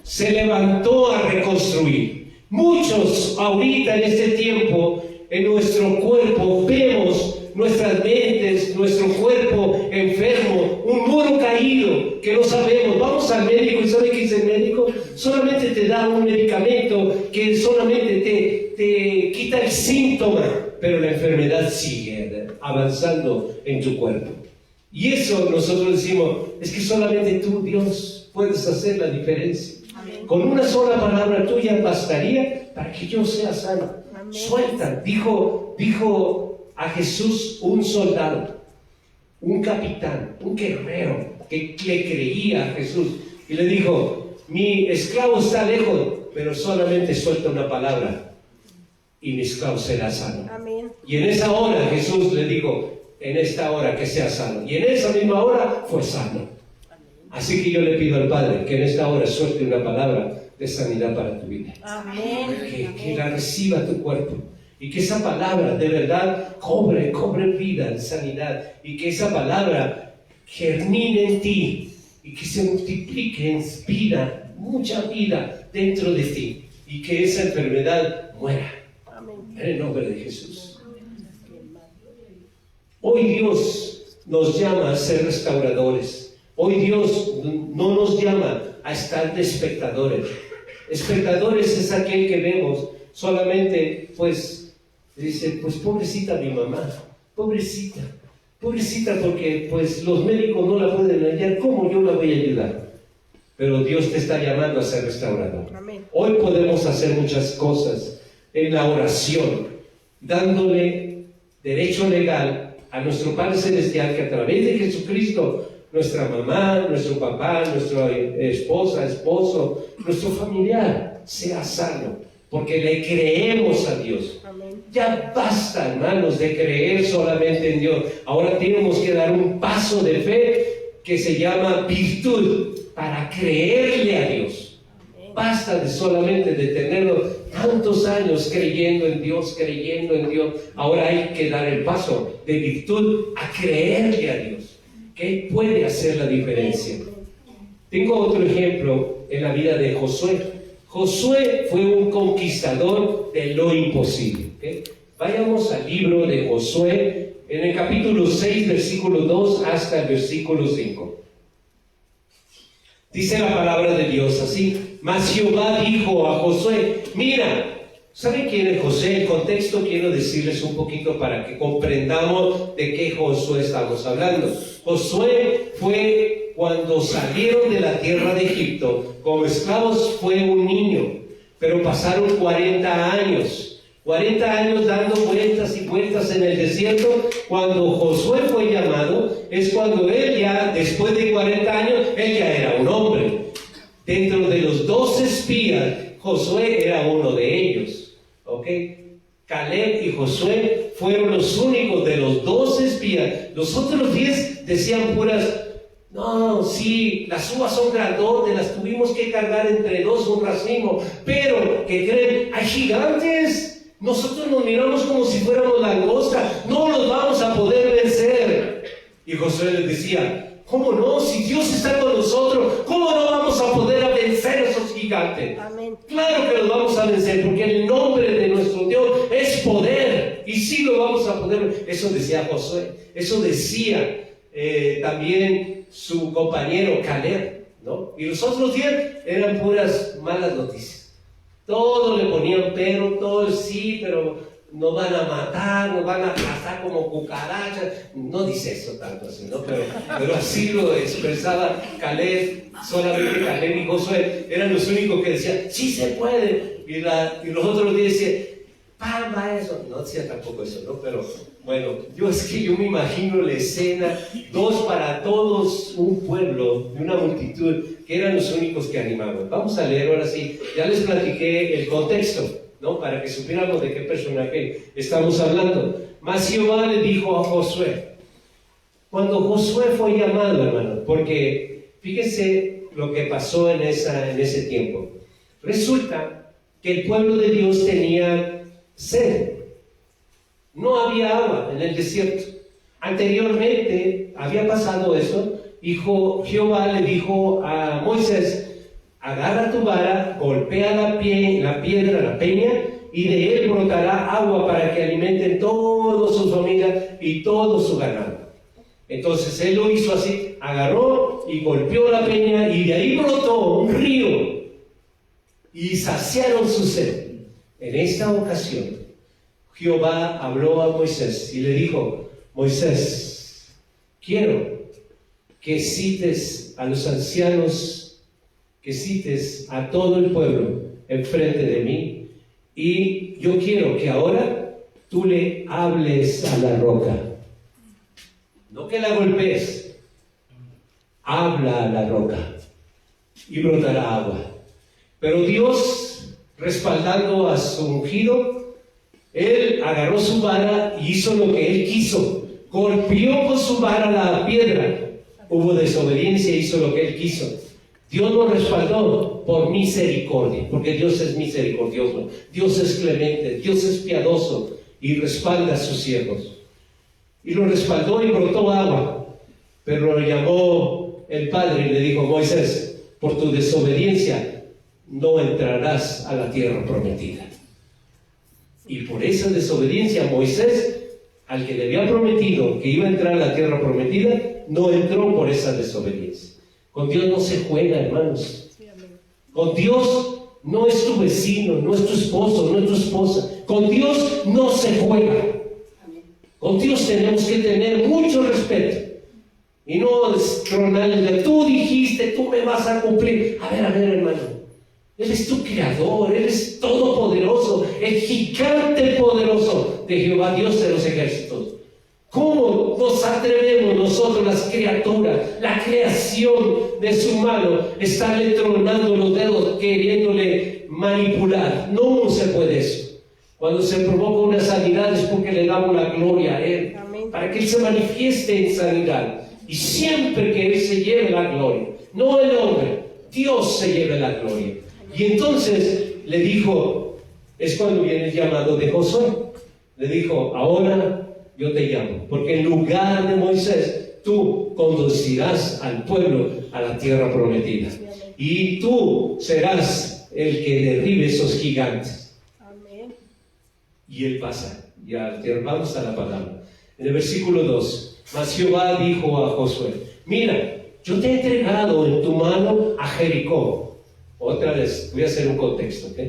Se levantó a reconstruir. Muchos ahorita en este tiempo, en nuestro cuerpo, vemos nuestras mentes, nuestro cuerpo enfermo, un muro caído que no sabemos. Vamos al médico, y ¿sabe qué dice el médico? Solamente te da un medicamento que solamente te quita el síntoma, pero la enfermedad sigue avanzando en tu cuerpo. Y eso nosotros decimos: es que solamente tú, Dios, puedes hacer la diferencia. Amén. Con una sola palabra tuya bastaría para que yo sea sano. Amén. Suelta, dijo a Jesús un soldado, un capitán, un guerrero que le creía a Jesús, y le dijo: mi esclavo está lejos, pero solamente suelta una palabra y mi esclavo será sano. Amén. Y en esa hora Jesús le dijo: en esta hora que sea sano. Y en esa misma hora fue sano. Así que yo le pido al Padre que en esta hora suelte una palabra de sanidad para tu vida. Amén. Que la reciba tu cuerpo. Y que esa palabra de verdad cobre vida en sanidad. Y que esa palabra germine en ti. Y que se multiplique en vida, mucha vida dentro de ti. Y que esa enfermedad muera. En el nombre de Jesús. Hoy Dios nos llama a ser restauradores. Hoy Dios no nos llama a estar de espectadores. Espectadores es aquel que vemos solamente, pues, dice: pues pobrecita mi mamá, pobrecita porque pues los médicos no la pueden hallar, ¿cómo yo la voy a ayudar? Pero Dios te está llamando a ser restaurador. Amén. Hoy podemos hacer muchas cosas en la oración, dándole derecho legal a nuestro Padre Celestial que a través de Jesucristo, nuestra mamá, nuestro papá, nuestra esposa, esposo, nuestro familiar sea sano, porque le creemos a Dios. Amén. Ya basta, hermanos, de creer solamente en Dios. Ahora tenemos que dar un paso de fe que se llama virtud para creerle a Dios. Amén. Basta de solamente de tenerlo tantos años creyendo en Dios. Ahora hay que dar el paso de virtud a creerle a Dios, que puede hacer la diferencia. Tengo otro ejemplo en la vida de Josué. Josué fue un conquistador de lo imposible. ¿Okay? Vayamos al libro de Josué, en el capítulo 6, versículo 2 hasta el versículo 5. Dice la palabra de Dios así: mas Jehová dijo a Josué, mira, ¿saben quién es José? El contexto quiero decirles un poquito para que comprendamos de qué Josué estamos hablando. Josué fue cuando salieron de la tierra de Egipto como esclavos, fue un niño, pero pasaron 40 años dando vueltas y vueltas en el desierto. Cuando Josué fue llamado, es cuando él ya, después de 40 años, él ya era un hombre. Dentro de los 12 espías, Josué era uno de ellos. ¿Ok? Caleb y Josué fueron los únicos de los 12 espías. Los otros 10 decían puras: no, sí, las uvas son grandotes, las tuvimos que cargar entre dos un racimo, pero, ¿qué creen? Hay gigantes. Nosotros nos miramos como si fuéramos langosta, no los vamos a poder vencer. Y Josué les decía: ¿cómo no? Si Dios está con nosotros, ¿cómo no vamos a poder vencer a esos gigantes? Amén. Claro que los vamos a vencer, porque el nombre de nuestro Dios es poder, y sí lo vamos a poder. Eso decía Josué, eso decía también su compañero Caleb, ¿no? Y los otros 10 eran puras malas noticias. Todos le ponían pero, todos sí, pero nos van a matar, nos van a aplastar como cucarachas. No dice eso tanto así, ¿no? Pero así lo expresaba Caleb. Solamente Caleb y Josué eran los únicos que decían: sí se puede. Y los otros 10 decían: ¡pamba eso! No decía tampoco eso, ¿no? Pero bueno, yo me imagino la escena: 2 para todos, un pueblo, de una multitud, que eran los únicos que animaban. Vamos a leer ahora sí. Ya les platiqué el contexto, ¿no? Para que supiéramos de qué personaje estamos hablando. Mas Jehová le dijo a Josué, cuando Josué fue llamado, hermano, porque fíjense lo que pasó en ese tiempo. Resulta que el pueblo de Dios tenía sed. No había agua en el desierto. Anteriormente había pasado eso, y Jehová le dijo a Moisés: agarra tu vara, golpea la piedra, la peña, y de él brotará agua para que alimenten toda su familia y todo su ganado. Entonces él lo hizo así, agarró y golpeó la peña, y de ahí brotó un río, y saciaron su sed. En esta ocasión Jehová habló a Moisés y le dijo: Moisés, quiero que cites a los ancianos, que cites a todo el pueblo enfrente de mí, y yo quiero que ahora tú le hables a la roca. No que la golpees, habla a la roca y brotará agua. Pero Dios, respaldando a su ungido, él agarró su vara y hizo lo que él quiso. Golpeó con su vara la piedra. Hubo desobediencia, hizo lo que él quiso. Dios lo respaldó por misericordia, porque Dios es misericordioso, Dios es clemente, Dios es piadoso y respalda a sus siervos. Y lo respaldó y brotó agua. Pero lo llamó el Padre y le dijo: Moisés, por tu desobediencia no entrarás a la tierra prometida. Y por esa desobediencia, Moisés, al que le había prometido que iba a entrar a la tierra prometida, no entró por esa desobediencia. Con Dios no se juega, hermanos. Con Dios no es tu vecino, no es tu esposo, no es tu esposa. Con Dios no se juega. Con Dios tenemos que tener mucho respeto. Y no tronarle: tú dijiste, tú me vas a cumplir. A ver, hermano. Él es tu creador, Él es todopoderoso, el gigante poderoso de Jehová, Dios de los ejércitos. ¿Cómo nos atrevemos nosotros, las criaturas, la creación de su mano, estarle tronando los dedos, queriéndole manipular? No se puede eso. Cuando se provoca una sanidad es porque le damos la gloria a Él, para que Él se manifieste en sanidad. Y siempre que Él se lleve la gloria, no el hombre, Dios se lleve la gloria. Y entonces le dijo, es cuando viene el llamado de Josué, le dijo, ahora yo te llamo, porque en lugar de Moisés, tú conducirás al pueblo a la tierra prometida. Y tú serás el que derribe esos gigantes. Amén. Y él pasa. Ya vamos a la palabra. En el versículo 2, mas Jehová dijo a Josué, mira, yo te he entregado en tu mano a Jericó. Otra vez, voy a hacer un contexto, ¿ok?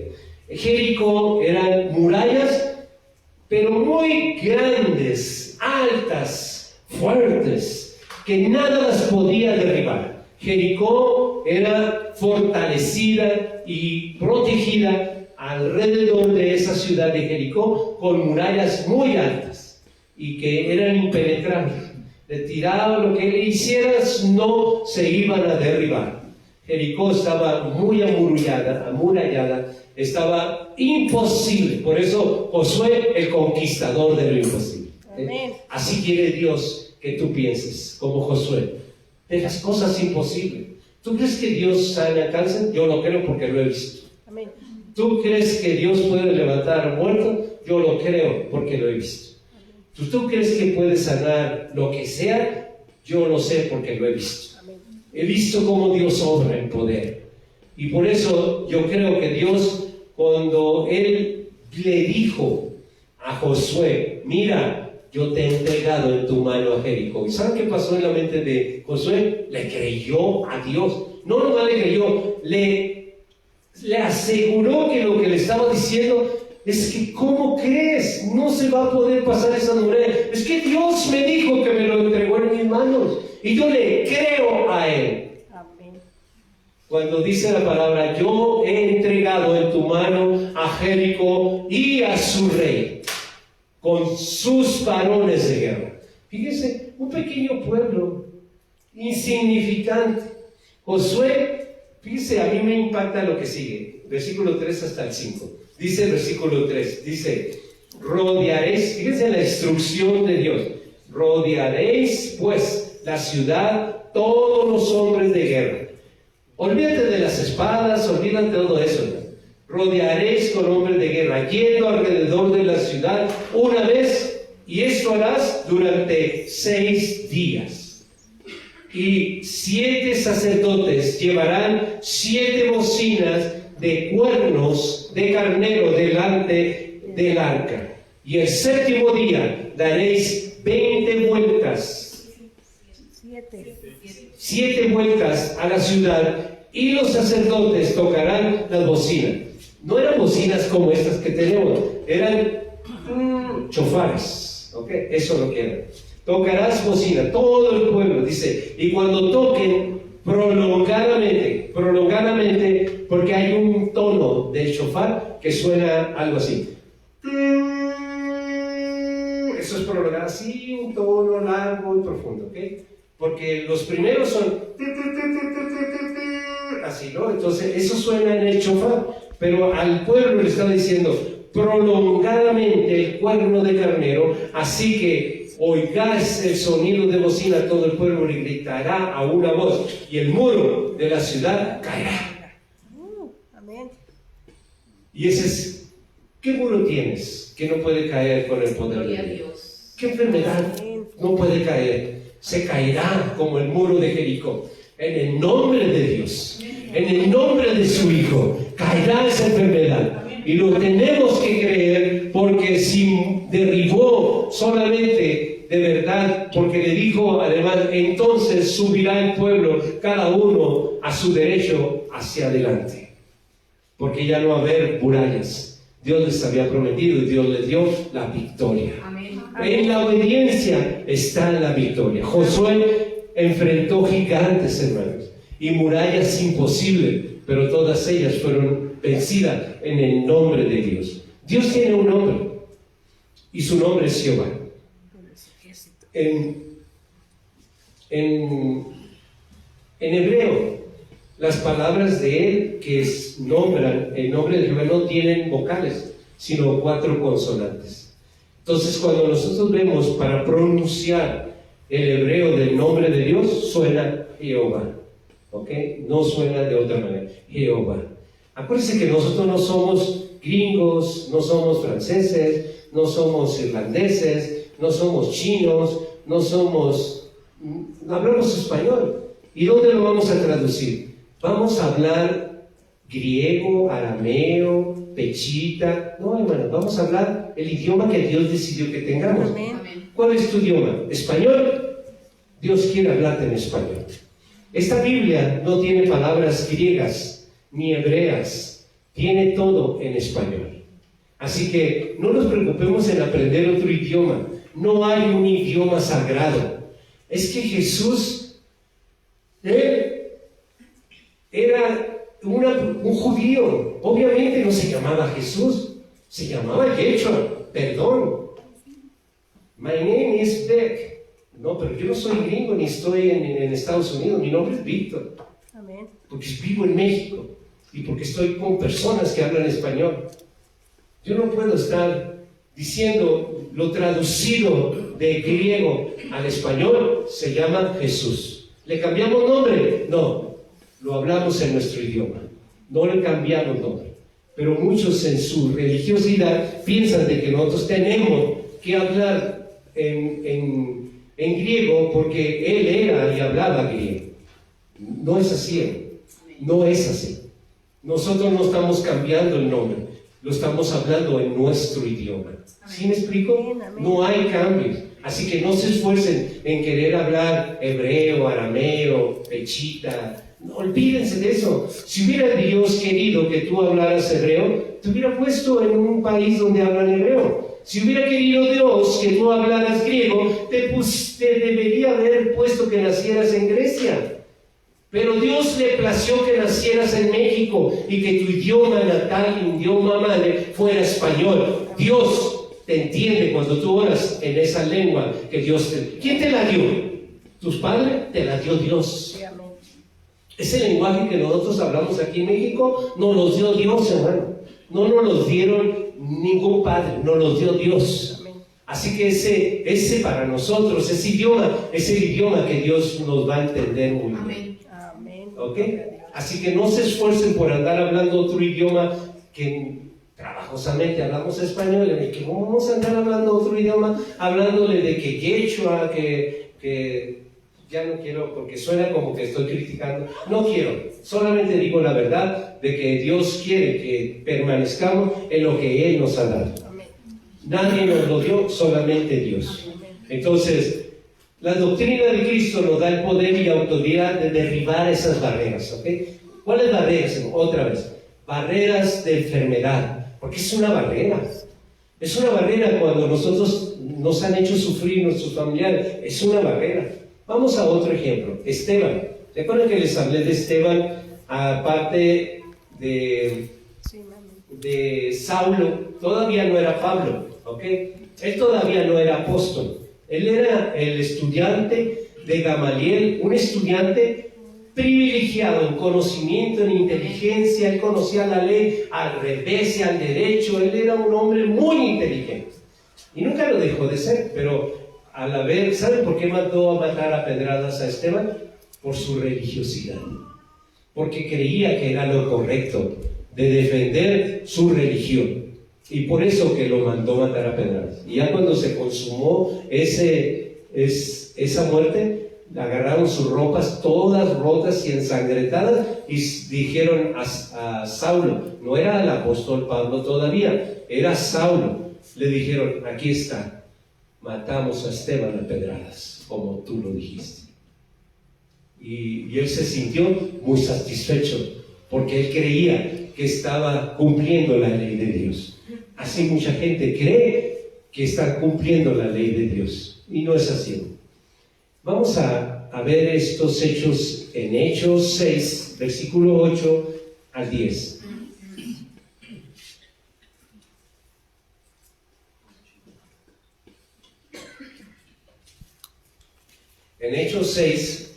Jericó eran murallas, pero muy grandes, altas, fuertes, que nada las podía derribar. Jericó era fortalecida y protegida alrededor de esa ciudad de Jericó con murallas muy altas y que eran impenetrables. Le tiraban lo que le hicieras, no se iban a derribar. Jericó estaba muy amurallada, estaba imposible. Por eso Josué, el conquistador de lo imposible. Así quiere Dios que tú pienses, como Josué, de las cosas imposibles. ¿Tú crees que Dios sana cáncer? Yo lo creo porque lo he visto. Amén. ¿Tú crees que Dios puede levantar a muertos? Yo lo creo porque lo he visto. ¿Tú crees que puede sanar lo que sea? Yo lo sé porque lo he visto. Amén. He visto cómo Dios obra en poder. Y por eso yo creo que Dios, cuando Él le dijo a Josué, mira, yo te he entregado en tu mano a Jericó. ¿Y saben qué pasó en la mente de Josué? Le creyó a Dios. No nomás le creyó, le aseguró que lo que le estaba diciendo es que, ¿cómo crees? No se va a poder pasar esa muralla. Es que Dios me dijo que me lo entregó en mis manos. Y yo le creo a Él. Cuando dice la palabra, yo he entregado en tu mano a Jericó y a su rey, con sus varones de guerra. Fíjense, un pequeño pueblo, insignificante. Josué, fíjense, a mí me impacta lo que sigue, versículo 3 hasta el 5. Dice el versículo 3, dice, rodearéis, fíjense la instrucción de Dios, rodearéis pues la ciudad todos los hombres de guerra. Olvídate de las espadas, olvídate de todo eso, ¿no? Rodearéis con hombres de guerra, yendo alrededor de la ciudad una vez, y esto harás durante 6 días. Y 7 sacerdotes llevarán 7 bocinas de cuernos de carnero delante del arca. Y el 7º día daréis 20 vueltas. 7 vueltas a la ciudad, y los sacerdotes tocarán las bocinas. No eran bocinas como estas que tenemos, eran chofares, ¿ok? Eso es lo que eran. Tocarás bocina, todo el pueblo, dice, y cuando toquen prolongadamente, porque hay un tono del chofar que suena algo así. Eso es prolongar así, un tono largo y profundo, ¿ok? Porque los primeros son así, ¿no? Entonces eso suena en el chofar, pero al pueblo le estaba diciendo prolongadamente el cuerno de carnero, así que oigáis el sonido de bocina, todo el pueblo le gritará a una voz, y el muro de la ciudad caerá. Amén. Y ese es, ¿qué muro tienes que no puede caer con el poder de Dios? ¿Qué enfermedad no puede caer? Se caerá como el muro de Jericó. En el nombre de Dios, en el nombre de su Hijo, caerá esa enfermedad. Y lo tenemos que creer, porque si derribó solamente de verdad, porque le dijo además, entonces subirá el pueblo, cada uno a su derecho hacia adelante. Porque ya no va a haber murallas. Dios les había prometido y Dios les dio la victoria. Amén. En la obediencia está la victoria. Josué enfrentó gigantes, hermanos, y murallas imposibles, pero todas ellas fueron vencidas en el nombre de Dios. Dios tiene un nombre, y su nombre es Jehová. en hebreo, las palabras de él que nombran el nombre de Jehová no tienen vocales, sino 4 consonantes. Entonces, cuando nosotros vemos para pronunciar el hebreo del nombre de Dios, suena Jehová, ¿ok? No suena de otra manera, Jehová. Acuérdense que nosotros no somos gringos, no somos franceses, no somos irlandeses, no somos chinos, hablamos español. ¿Y dónde lo vamos a traducir? Vamos a hablar griego, arameo, pechita. No, hermano, vamos a hablar el idioma que Dios decidió que tengamos. Amén. ¿Cuál es tu idioma? ¿Español? Dios quiere hablarte en español. Esta Biblia no tiene palabras griegas ni hebreas, tiene todo en español. Así que no nos preocupemos en aprender otro idioma. No hay un idioma sagrado. Es que Jesús, él era un judío. Obviamente no se llamaba Jesús, se llamaba Yeshua, perdón. My name is Beck. No, pero yo no soy gringo ni estoy en Estados Unidos. Mi nombre es Víctor. Amén. Porque vivo en México y porque estoy con personas que hablan español. Yo no puedo estar diciendo lo traducido de griego al español, se llama Jesús. ¿Le cambiamos nombre? No, lo hablamos en nuestro idioma, no le cambiamos nombre. Pero muchos en su religiosidad piensan de que nosotros tenemos que hablar en griego porque él era y hablaba griego. No es así, no es así. Nosotros no estamos cambiando el nombre, lo estamos hablando en nuestro idioma. ¿Sí me explico? No hay cambios. Así que no se esfuercen en querer hablar hebreo, arameo, pechita. No, olvídense de eso. Si hubiera Dios querido que tú hablaras hebreo, te hubiera puesto en un país donde hablan hebreo. Si hubiera querido Dios que tú hablaras griego, te debería haber puesto que nacieras en Grecia. Pero Dios le plació que nacieras en México y que tu idioma natal, idioma madre, fuera español. Dios te entiende cuando tú oras en esa lengua que Dios te... ¿Quién te la dio? ¿Tus padres? Te la dio Dios. Ese lenguaje que nosotros hablamos aquí en México, nos los dio Dios, hermano. No nos los dieron ningún padre, nos los dio Dios. Así que ese para nosotros, ese idioma, es el idioma que Dios nos va a entender muy bien. ¿Ok? Así que no se esfuercen por andar hablando otro idioma que trabajosamente hablamos español, y que ¿cómo vamos a andar hablando otro idioma? Hablándole de que Quechua, que ya no quiero, porque suena como que estoy criticando. No quiero, solamente digo la verdad de que Dios quiere que permanezcamos en lo que Él nos ha dado. Nadie nos lo dio, solamente Dios. Entonces, la doctrina de Cristo nos da el poder y autoridad de derribar esas barreras, ¿ok? ¿Cuáles barreras? Otra vez, barreras de enfermedad, porque es una barrera. Es una barrera cuando nosotros nos han hecho sufrir nuestros familiares, es una barrera. Vamos a otro ejemplo, Esteban. ¿Se acuerdan que les hablé de Esteban? Aparte de Saulo, todavía no era Pablo, ¿ok? Él todavía no era apóstol. Él era el estudiante de Gamaliel, un estudiante privilegiado en conocimiento, en inteligencia. Él conocía la ley al revés y al derecho. Él era un hombre muy inteligente y nunca lo dejó de ser, pero al haber, ¿saben por qué mandó a matar a pedradas a Esteban? Por su religiosidad, porque creía que era lo correcto de defender su religión. Y por eso que lo mandó matar a pedradas. Y ya cuando se consumó esa muerte, agarraron sus ropas todas rotas y ensangrentadas y dijeron a Saulo, no era el apóstol Pablo todavía, era Saulo. Le dijeron, aquí está, matamos a Esteban a pedradas, como tú lo dijiste. Y él se sintió muy satisfecho, porque él creía que estaba cumpliendo la ley de Dios. Así mucha gente cree que está cumpliendo la ley de Dios, y no es así. Vamos a ver estos hechos en Hechos 6, versículo 8 al 10. en Hechos 6,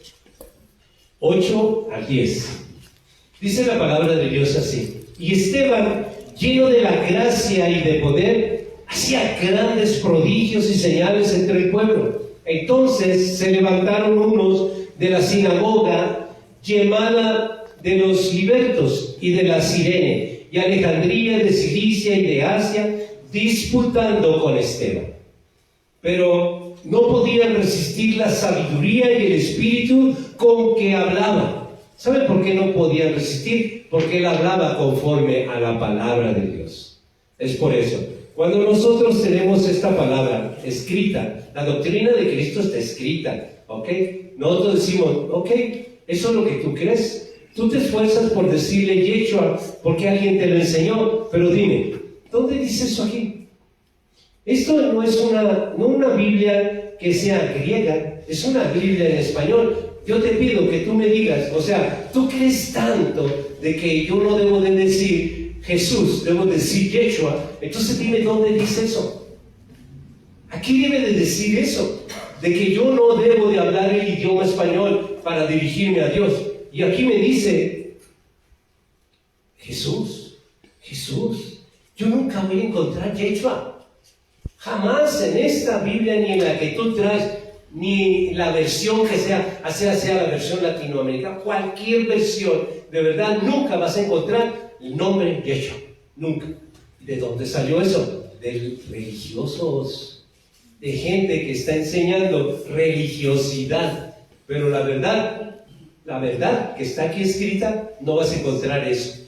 8 al 10. Dice la palabra de Dios así: y Esteban, lleno de la gracia y de poder, hacía grandes prodigios y señales entre el pueblo. Entonces se levantaron unos de la sinagoga llamada de los libertos y de la Cirene, y Alejandría, de Cilicia y de Asia, disputando con Esteban. Pero no podían resistir la sabiduría y el espíritu con que hablaba. ¿Saben por qué no podían resistir? Porque él hablaba conforme a la palabra de Dios. Es por eso. Cuando nosotros tenemos esta palabra escrita, la doctrina de Cristo está escrita, ¿ok? Nosotros decimos, ok, eso es lo que tú crees. Tú te esfuerzas por decirle Yeshua porque alguien te lo enseñó, pero dime, ¿dónde dice eso aquí? Esto no es una Biblia que sea griega, es una Biblia en español. Yo te pido que tú me digas, o sea, tú crees tanto de que yo no debo de decir Jesús, debo decir Yeshua, entonces dime dónde dice eso. Aquí debe de decir eso, de que yo no debo de hablar el idioma español para dirigirme a Dios. Y aquí me dice Jesús. Yo nunca voy a encontrar Yeshua. Jamás en esta Biblia, ni en la que tú traes, ni la versión que sea la versión latinoamericana, cualquier versión, de verdad nunca vas a encontrar el nombre Yeshua. Nunca. ¿De dónde salió eso? De religiosos, de gente que está enseñando religiosidad. Pero la verdad que está aquí escrita, no vas a encontrar eso.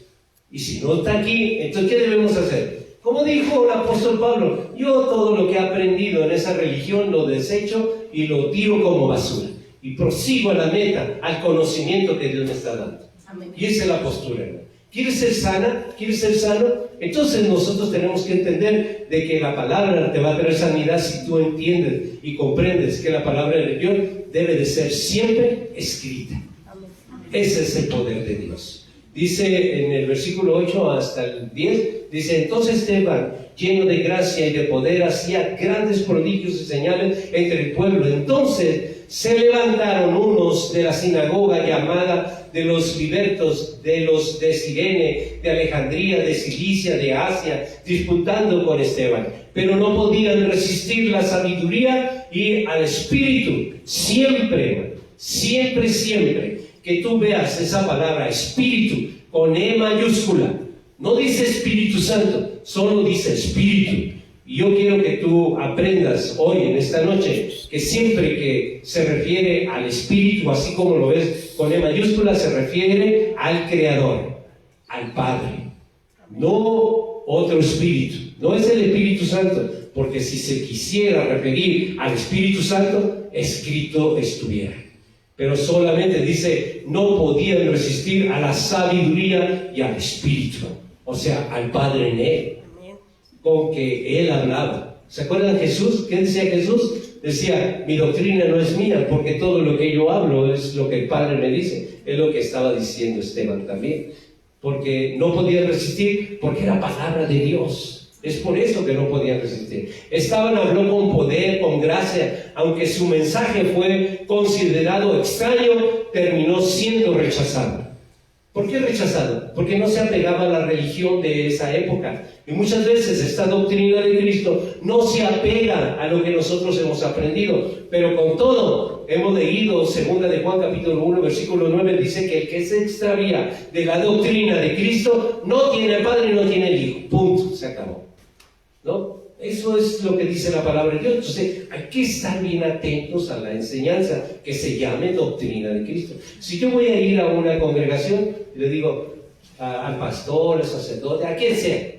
Y si no está aquí, entonces ¿qué debemos hacer? Como dijo el apóstol Pablo, yo todo lo que he aprendido en esa religión lo desecho y lo tiro como basura. Y prosigo a la meta, al conocimiento que Dios me está dando. Amén. Y esa es la postura, ¿no? ¿Quieres ser sana? ¿Quieres ser sano? Entonces nosotros tenemos que entender de que la palabra te va a traer sanidad si tú entiendes y comprendes que la palabra de Dios debe de ser siempre escrita. Amén. Ese es el poder de Dios. Dice en el versículo 8 hasta el 10, dice, entonces Esteban, lleno de gracia y de poder, hacía grandes prodigios y señales entre el pueblo. Entonces se levantaron unos de la sinagoga llamada de los libertos, de los de Cirene, de Alejandría, de Cilicia, de Asia, disputando con Esteban. Pero no podían resistir la sabiduría y al espíritu. Siempre que tú veas esa palabra espíritu con E mayúscula, no dice Espíritu Santo, solo dice espíritu. Y yo quiero que tú aprendas hoy, en esta noche, que siempre que se refiere al espíritu, así como lo ves con E mayúscula, se refiere al Creador, al Padre, no otro espíritu, no es el Espíritu Santo, porque si se quisiera referir al Espíritu Santo, escrito estuviera. Pero solamente dice, no podían resistir a la sabiduría y al Espíritu, o sea, al Padre en él, con que él hablaba. ¿Se acuerdan Jesús? ¿Qué decía Jesús? Decía, mi doctrina no es mía, porque todo lo que yo hablo es lo que el Padre me dice. Es lo que estaba diciendo Esteban también. Porque no podían resistir, porque era palabra de Dios. Es por eso que no podían resistir. Esteban habló con poder, con gracia, aunque su mensaje fue considerado extraño, terminó siendo rechazado. ¿Por qué rechazado? Porque no se apegaba a la religión de esa época. Y muchas veces esta doctrina de Cristo no se apega a lo que nosotros hemos aprendido. Pero con todo, hemos leído 2 de Juan capítulo 1, versículo 9, dice que el que se extravía de la doctrina de Cristo no tiene al Padre y no tiene el Hijo. Punto, se acabó. ¿No? Eso es lo que dice la palabra de Dios. Entonces hay que estar bien atentos a la enseñanza que se llame doctrina de Cristo. Si yo voy a ir a una congregación, le digo al pastor, al sacerdote, a quien sea,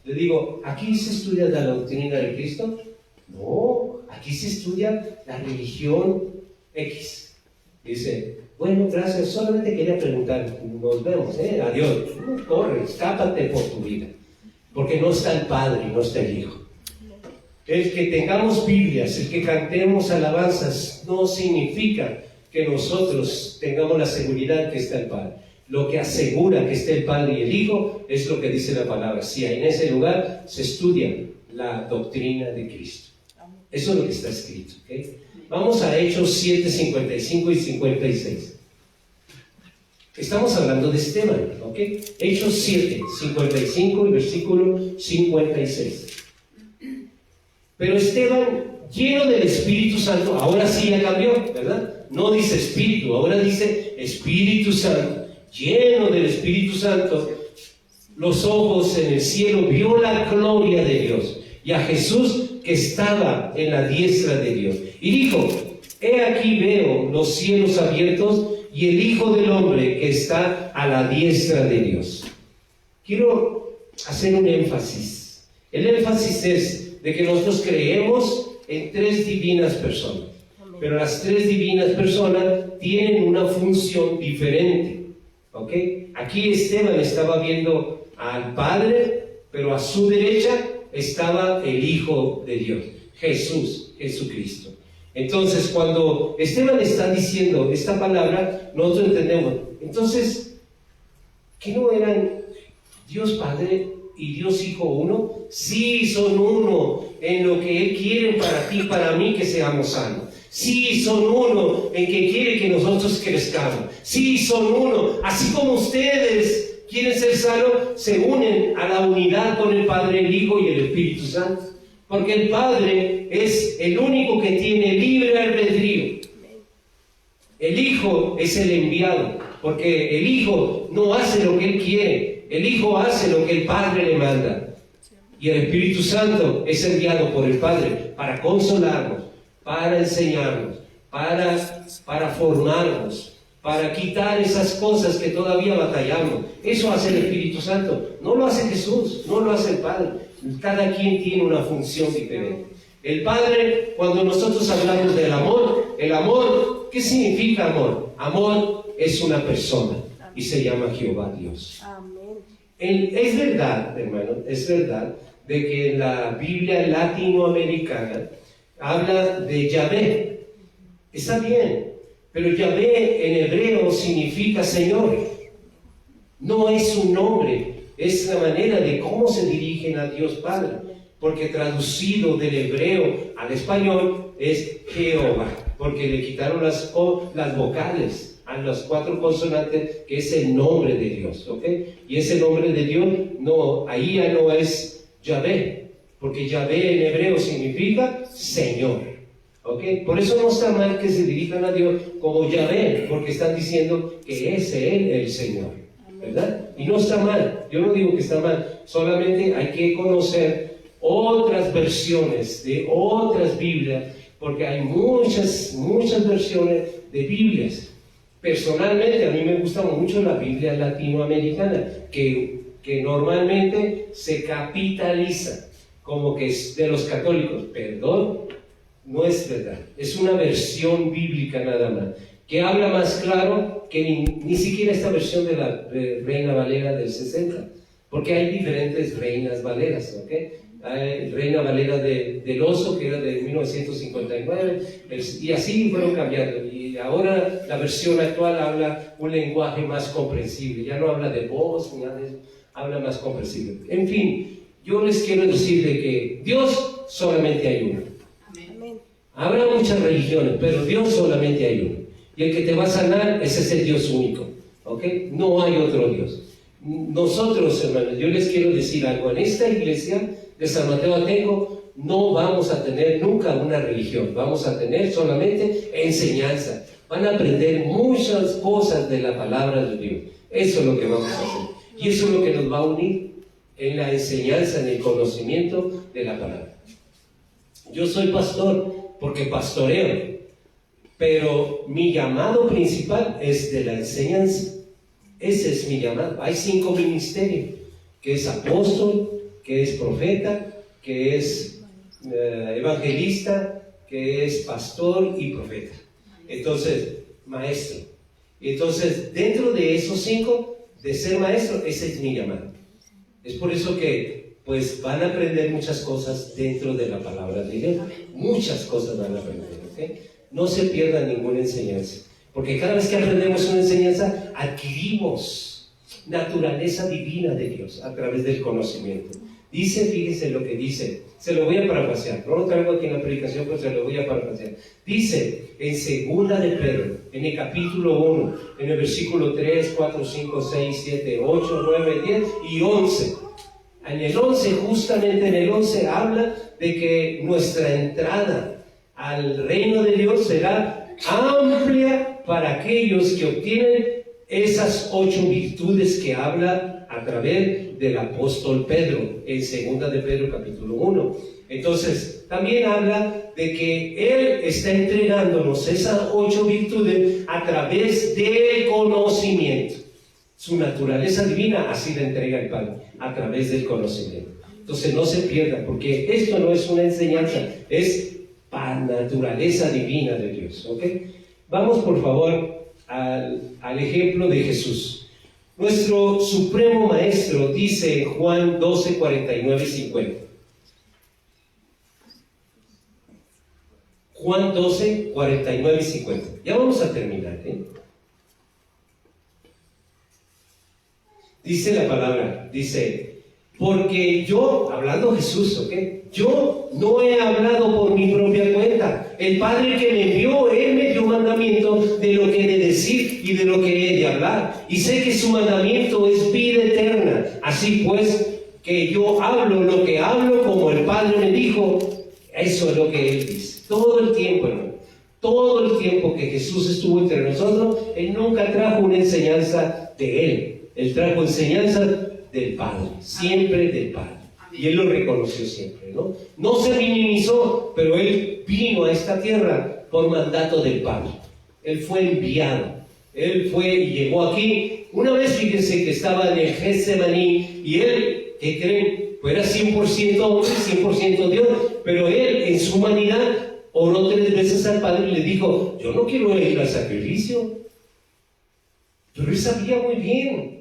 le digo, ¿aquí se estudia la doctrina de Cristo? No, aquí se estudia la religión X. Dice, bueno, gracias, solamente quería preguntar, nos vemos, adiós. Corre, escápate por tu vida, porque no está el Padre y no está el Hijo. El que tengamos Biblias, el que cantemos alabanzas, no significa que nosotros tengamos la seguridad que está el Padre. Lo que asegura que esté el Padre y el Hijo es lo que dice la palabra. Si en ese lugar se estudia la doctrina de Cristo. Eso es lo que está escrito. ¿Okay? Vamos a Hechos 7, 55 y 56. Estamos hablando de Esteban. ¿Okay? Hechos 7, 55 y versículo 56. Pero Esteban, lleno del Espíritu Santo, ahora sí ya cambió, ¿verdad? No dice Espíritu, ahora dice Espíritu Santo. Lleno del Espíritu Santo, los ojos en el cielo, vio la gloria de Dios y a Jesús que estaba en la diestra de Dios. Y dijo: he aquí veo los cielos abiertos y el Hijo del Hombre que está a la diestra de Dios. Quiero hacer un énfasis. El énfasis es de que nosotros creemos en tres divinas personas, pero las tres divinas personas tienen una función diferente. ¿Ok? Aquí Esteban estaba viendo al Padre, pero a su derecha estaba el Hijo de Dios, Jesucristo. Entonces, cuando Esteban está diciendo esta palabra, nosotros entendemos. Entonces, ¿qué no eran Dios Padre y Dios Hijo uno? Sí, son uno en lo que Él quiere para ti, para mí, que seamos sanos. Sí, son uno en que quiere que nosotros crezcamos. Sí, son uno. Así como ustedes quieren ser sanos, se unen a la unidad con el Padre, el Hijo y el Espíritu Santo. Porque el Padre es el único que tiene libre albedrío. El Hijo es el enviado, porque el Hijo no hace lo que Él quiere. El Hijo hace lo que el Padre le manda. Y el Espíritu Santo es enviado por el Padre para consolarnos, para enseñarnos, para formarnos, para quitar esas cosas que todavía batallamos. Eso hace el Espíritu Santo. No lo hace Jesús, no lo hace el Padre. Cada quien tiene una función diferente. El Padre, cuando nosotros hablamos del amor, el amor, ¿qué significa amor? Amor es una persona y se llama Jehová Dios. Es verdad, hermano, es verdad de que en la Biblia latinoamericana habla de Yahvé. Está bien, pero Yahvé en hebreo significa Señor. No es un nombre, es la manera de cómo se dirigen a Dios Padre. Porque traducido del hebreo al español es Jehová, porque le quitaron las vocales a las 4 consonantes, que es el nombre de Dios, ¿ok? Y ese nombre de Dios, no, ahí ya no es Yahvé, porque Yahvé en hebreo significa Señor, ¿ok? Por eso no está mal que se dirijan a Dios como Yahvé, porque están diciendo que es Él el Señor, ¿verdad? Y no está mal, yo no digo que está mal, solamente hay que conocer otras versiones de otras Biblias, porque hay muchas versiones de Biblias. Personalmente a mí me gusta mucho la Biblia latinoamericana, que normalmente se capitaliza como que es de los católicos. Perdón, no es verdad, es una versión bíblica nada más, que habla más claro que ni siquiera esta versión de la Reina Valera del 60, porque hay diferentes Reinas Valeras, ¿ok? Hay Reina Valera del Oso, que era de 1959, y así fueron cambiando. Y ahora la versión actual habla un lenguaje más comprensible, ya no habla de voz, ni nada de eso, habla más comprensible. En fin, yo les quiero decir de que Dios solamente hay uno. Amén. Habrá muchas religiones, pero Dios solamente hay uno. Y el que te va a sanar, ese es el Dios único, ¿ok? No hay otro Dios. Nosotros, hermanos, yo les quiero decir algo. En esta iglesia de San Mateo Atenco no vamos a tener nunca una religión, vamos a tener solamente enseñanza. Van a aprender muchas cosas de la palabra de Dios. Eso es lo que vamos a hacer. Y eso es lo que nos va a unir en la enseñanza, en el conocimiento de la palabra. Yo soy pastor porque pastoreo, pero mi llamado principal es de la enseñanza. Ese es mi llamado. Hay 5 ministerios, que es apóstol, que es profeta, que es evangelista, que es pastor y profeta. Entonces, maestro. Entonces, dentro de esos 5, de ser maestro, ese es mi llamado. Es por eso que, pues, van a aprender muchas cosas dentro de la palabra de Dios. Muchas cosas van a aprender, ¿ok? No se pierda ninguna enseñanza. Porque cada vez que aprendemos una enseñanza, adquirimos naturaleza divina de Dios a través del conocimiento. Dice, fíjese lo que dice, se lo voy a parafrasear, no lo traigo aquí en la predicación, pero se lo voy a parafrasear. Dice en segunda de Pedro, en el capítulo 1, en el versículo 3, 4, 5, 6, 7, 8, 9, 10 y 11. En el 11, justamente en el 11, habla de que nuestra entrada al reino de Dios será amplia para aquellos que obtienen esas 8 virtudes que habla a través del apóstol Pedro, en segunda de Pedro capítulo 1. Entonces, también habla de que Él está entregándonos esas 8 virtudes a través del conocimiento. Su naturaleza divina así la entrega el Padre, a través del conocimiento. Entonces, no se pierda, porque esto no es una enseñanza, es para naturaleza divina de Dios. ¿Ok? Vamos, por favor, al ejemplo de Jesús. Nuestro supremo maestro dice en Juan 12, 49 y 50. Juan 12, 49 y 50. Ya vamos a terminar, Dice la palabra, dice, porque yo, hablando Jesús, ¿ok? Yo no he hablado por mi propia cuenta. El Padre que me envió, Él me dio mandamiento de lo que he de decir y de lo que he de hablar. Y sé que su mandamiento es vida eterna. Así pues, que yo hablo lo que hablo como el Padre me dijo, eso es lo que Él dice. Todo el tiempo, hermano. Todo el tiempo que Jesús estuvo entre nosotros, Él nunca trajo una enseñanza de Él. Él trajo enseñanza del Padre, siempre del Padre. Y Él lo reconoció siempre, ¿no? No se minimizó, pero Él vino a esta tierra por mandato del Padre. Él fue enviado. Él fue y llegó aquí. Una vez, fíjense que estaba en el Getsemaní y Él, ¿qué creen? Pues era 100% hombre, 100% Dios, pero Él en su humanidad oró 3 veces al Padre y le dijo, yo no quiero ir al sacrificio. Pero Él sabía muy bien.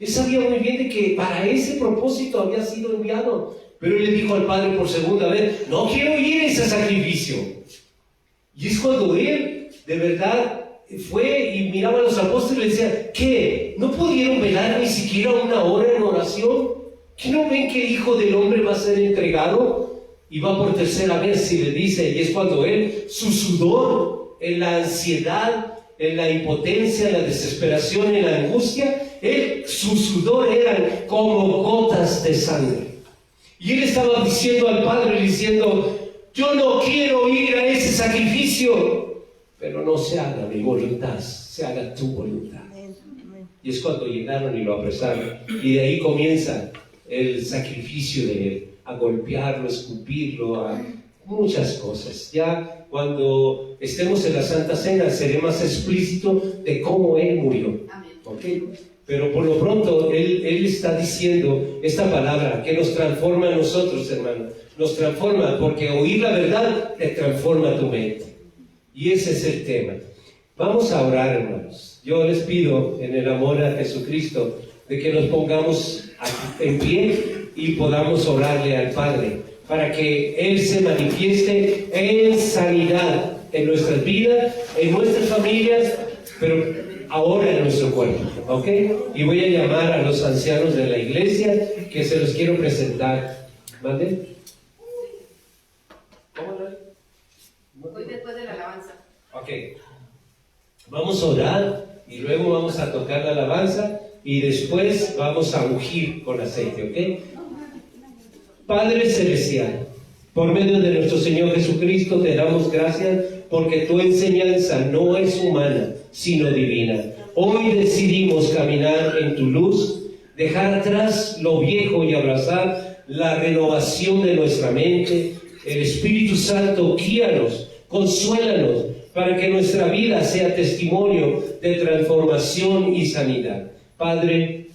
Él sabía muy bien de que para ese propósito había sido enviado. Pero Él le dijo al Padre por segunda vez, no quiero ir a ese sacrificio. Y es cuando Él, de verdad, fue y miraba a los apóstoles y les decía, ¿qué? ¿No pudieron velar ni siquiera una hora en oración? ¿Que no ven que el Hijo del Hombre va a ser entregado? Y va por tercera vez y le dice, y es cuando Él, su sudor, en la ansiedad, en la impotencia, en la desesperación, en la angustia, su sudor eran como gotas de sangre. Y Él estaba diciendo al Padre, diciendo, yo no quiero ir a ese sacrificio, pero no se haga mi voluntad, se haga tu voluntad. Y es cuando llegaron y lo apresaron. Y de ahí comienza el sacrificio de Él, a golpearlo, a escupirlo, a muchas cosas. Ya cuando estemos en la Santa Cena seré más explícito de cómo Él murió. ¿Okay? Pero por lo pronto Él está diciendo esta palabra que nos transforma a nosotros, hermano. Nos transforma porque oír la verdad te transforma tu mente. Y ese es el tema. Vamos a orar, hermanos. Yo les pido en el amor a Jesucristo de que nos pongamos en pie y podamos orarle al Padre para que Él se manifieste en sanidad en nuestras vidas, en nuestras familias, pero ahora en nuestro cuerpo, ¿ok? Y voy a llamar a los ancianos de la iglesia que se los quiero presentar. ¿Mande? ¿Cómo no? Hoy después de la alabanza. Ok. Vamos a orar y luego vamos a tocar la alabanza y después vamos a ungir con aceite, ¿ok? Padre Celestial, por medio de nuestro Señor Jesucristo te damos gracias porque tu enseñanza no es humana, sino divina. Hoy decidimos caminar en tu luz, dejar atrás lo viejo y abrazar la renovación de nuestra mente. El Espíritu Santo, guíanos, consuélanos, para que nuestra vida sea testimonio de transformación y sanidad. Padre,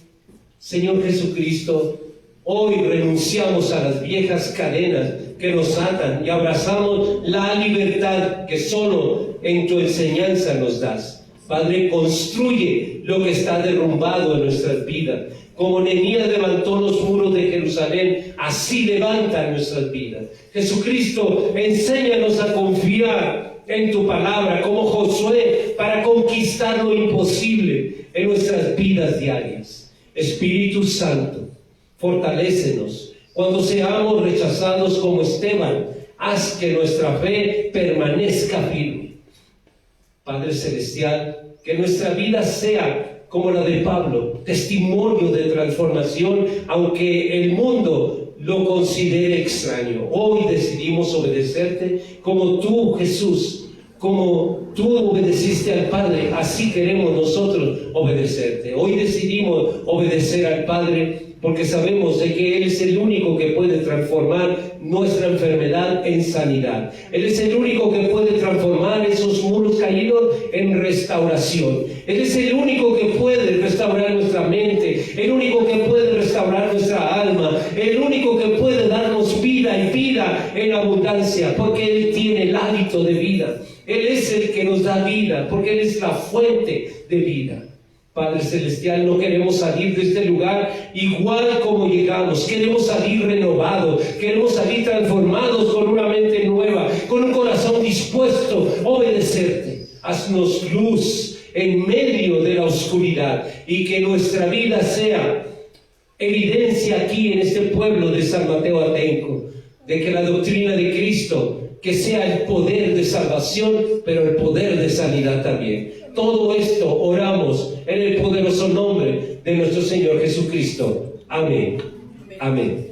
Señor Jesucristo, hoy renunciamos a las viejas cadenas que nos atan y abrazamos la libertad que solo en tu enseñanza nos das. Padre, construye lo que está derrumbado en nuestras vidas. Como Nehemías levantó los muros de Jerusalén, así levanta nuestras vidas. Jesucristo, enséñanos a confiar en tu palabra, como Josué, para conquistar lo imposible en nuestras vidas diarias. Espíritu Santo, fortalécenos, Cuando seamos rechazados como Esteban, haz que nuestra fe permanezca firme. Padre Celestial, que nuestra vida sea como la de Pablo, testimonio de transformación, aunque el mundo lo considere extraño. Hoy decidimos obedecerte como tú, Jesús, como tú obedeciste al Padre, así queremos nosotros obedecerte. Hoy decidimos obedecer al Padre porque sabemos de que Él es el único que puede transformar nuestra enfermedad en sanidad. Él es el único que puede transformar esos muros caídos en restauración. Él es el único que puede restaurar nuestra mente, el único que puede restaurar nuestra alma, el único que puede darnos vida y vida en abundancia, porque Él tiene el hábito de vida. Él es el que nos da vida, porque Él es la fuente de vida. Padre Celestial, no queremos salir de este lugar igual como llegamos. Queremos salir renovados, queremos salir transformados con una mente nueva, con un corazón dispuesto a obedecerte. Haznos luz en medio de la oscuridad y que nuestra vida sea evidencia aquí en este pueblo de San Mateo Atenco, de que la doctrina de Cristo, que sea el poder de salvación, pero el poder de sanidad también. Todo esto oramos en el poderoso nombre de nuestro Señor Jesucristo. Amén. Amén.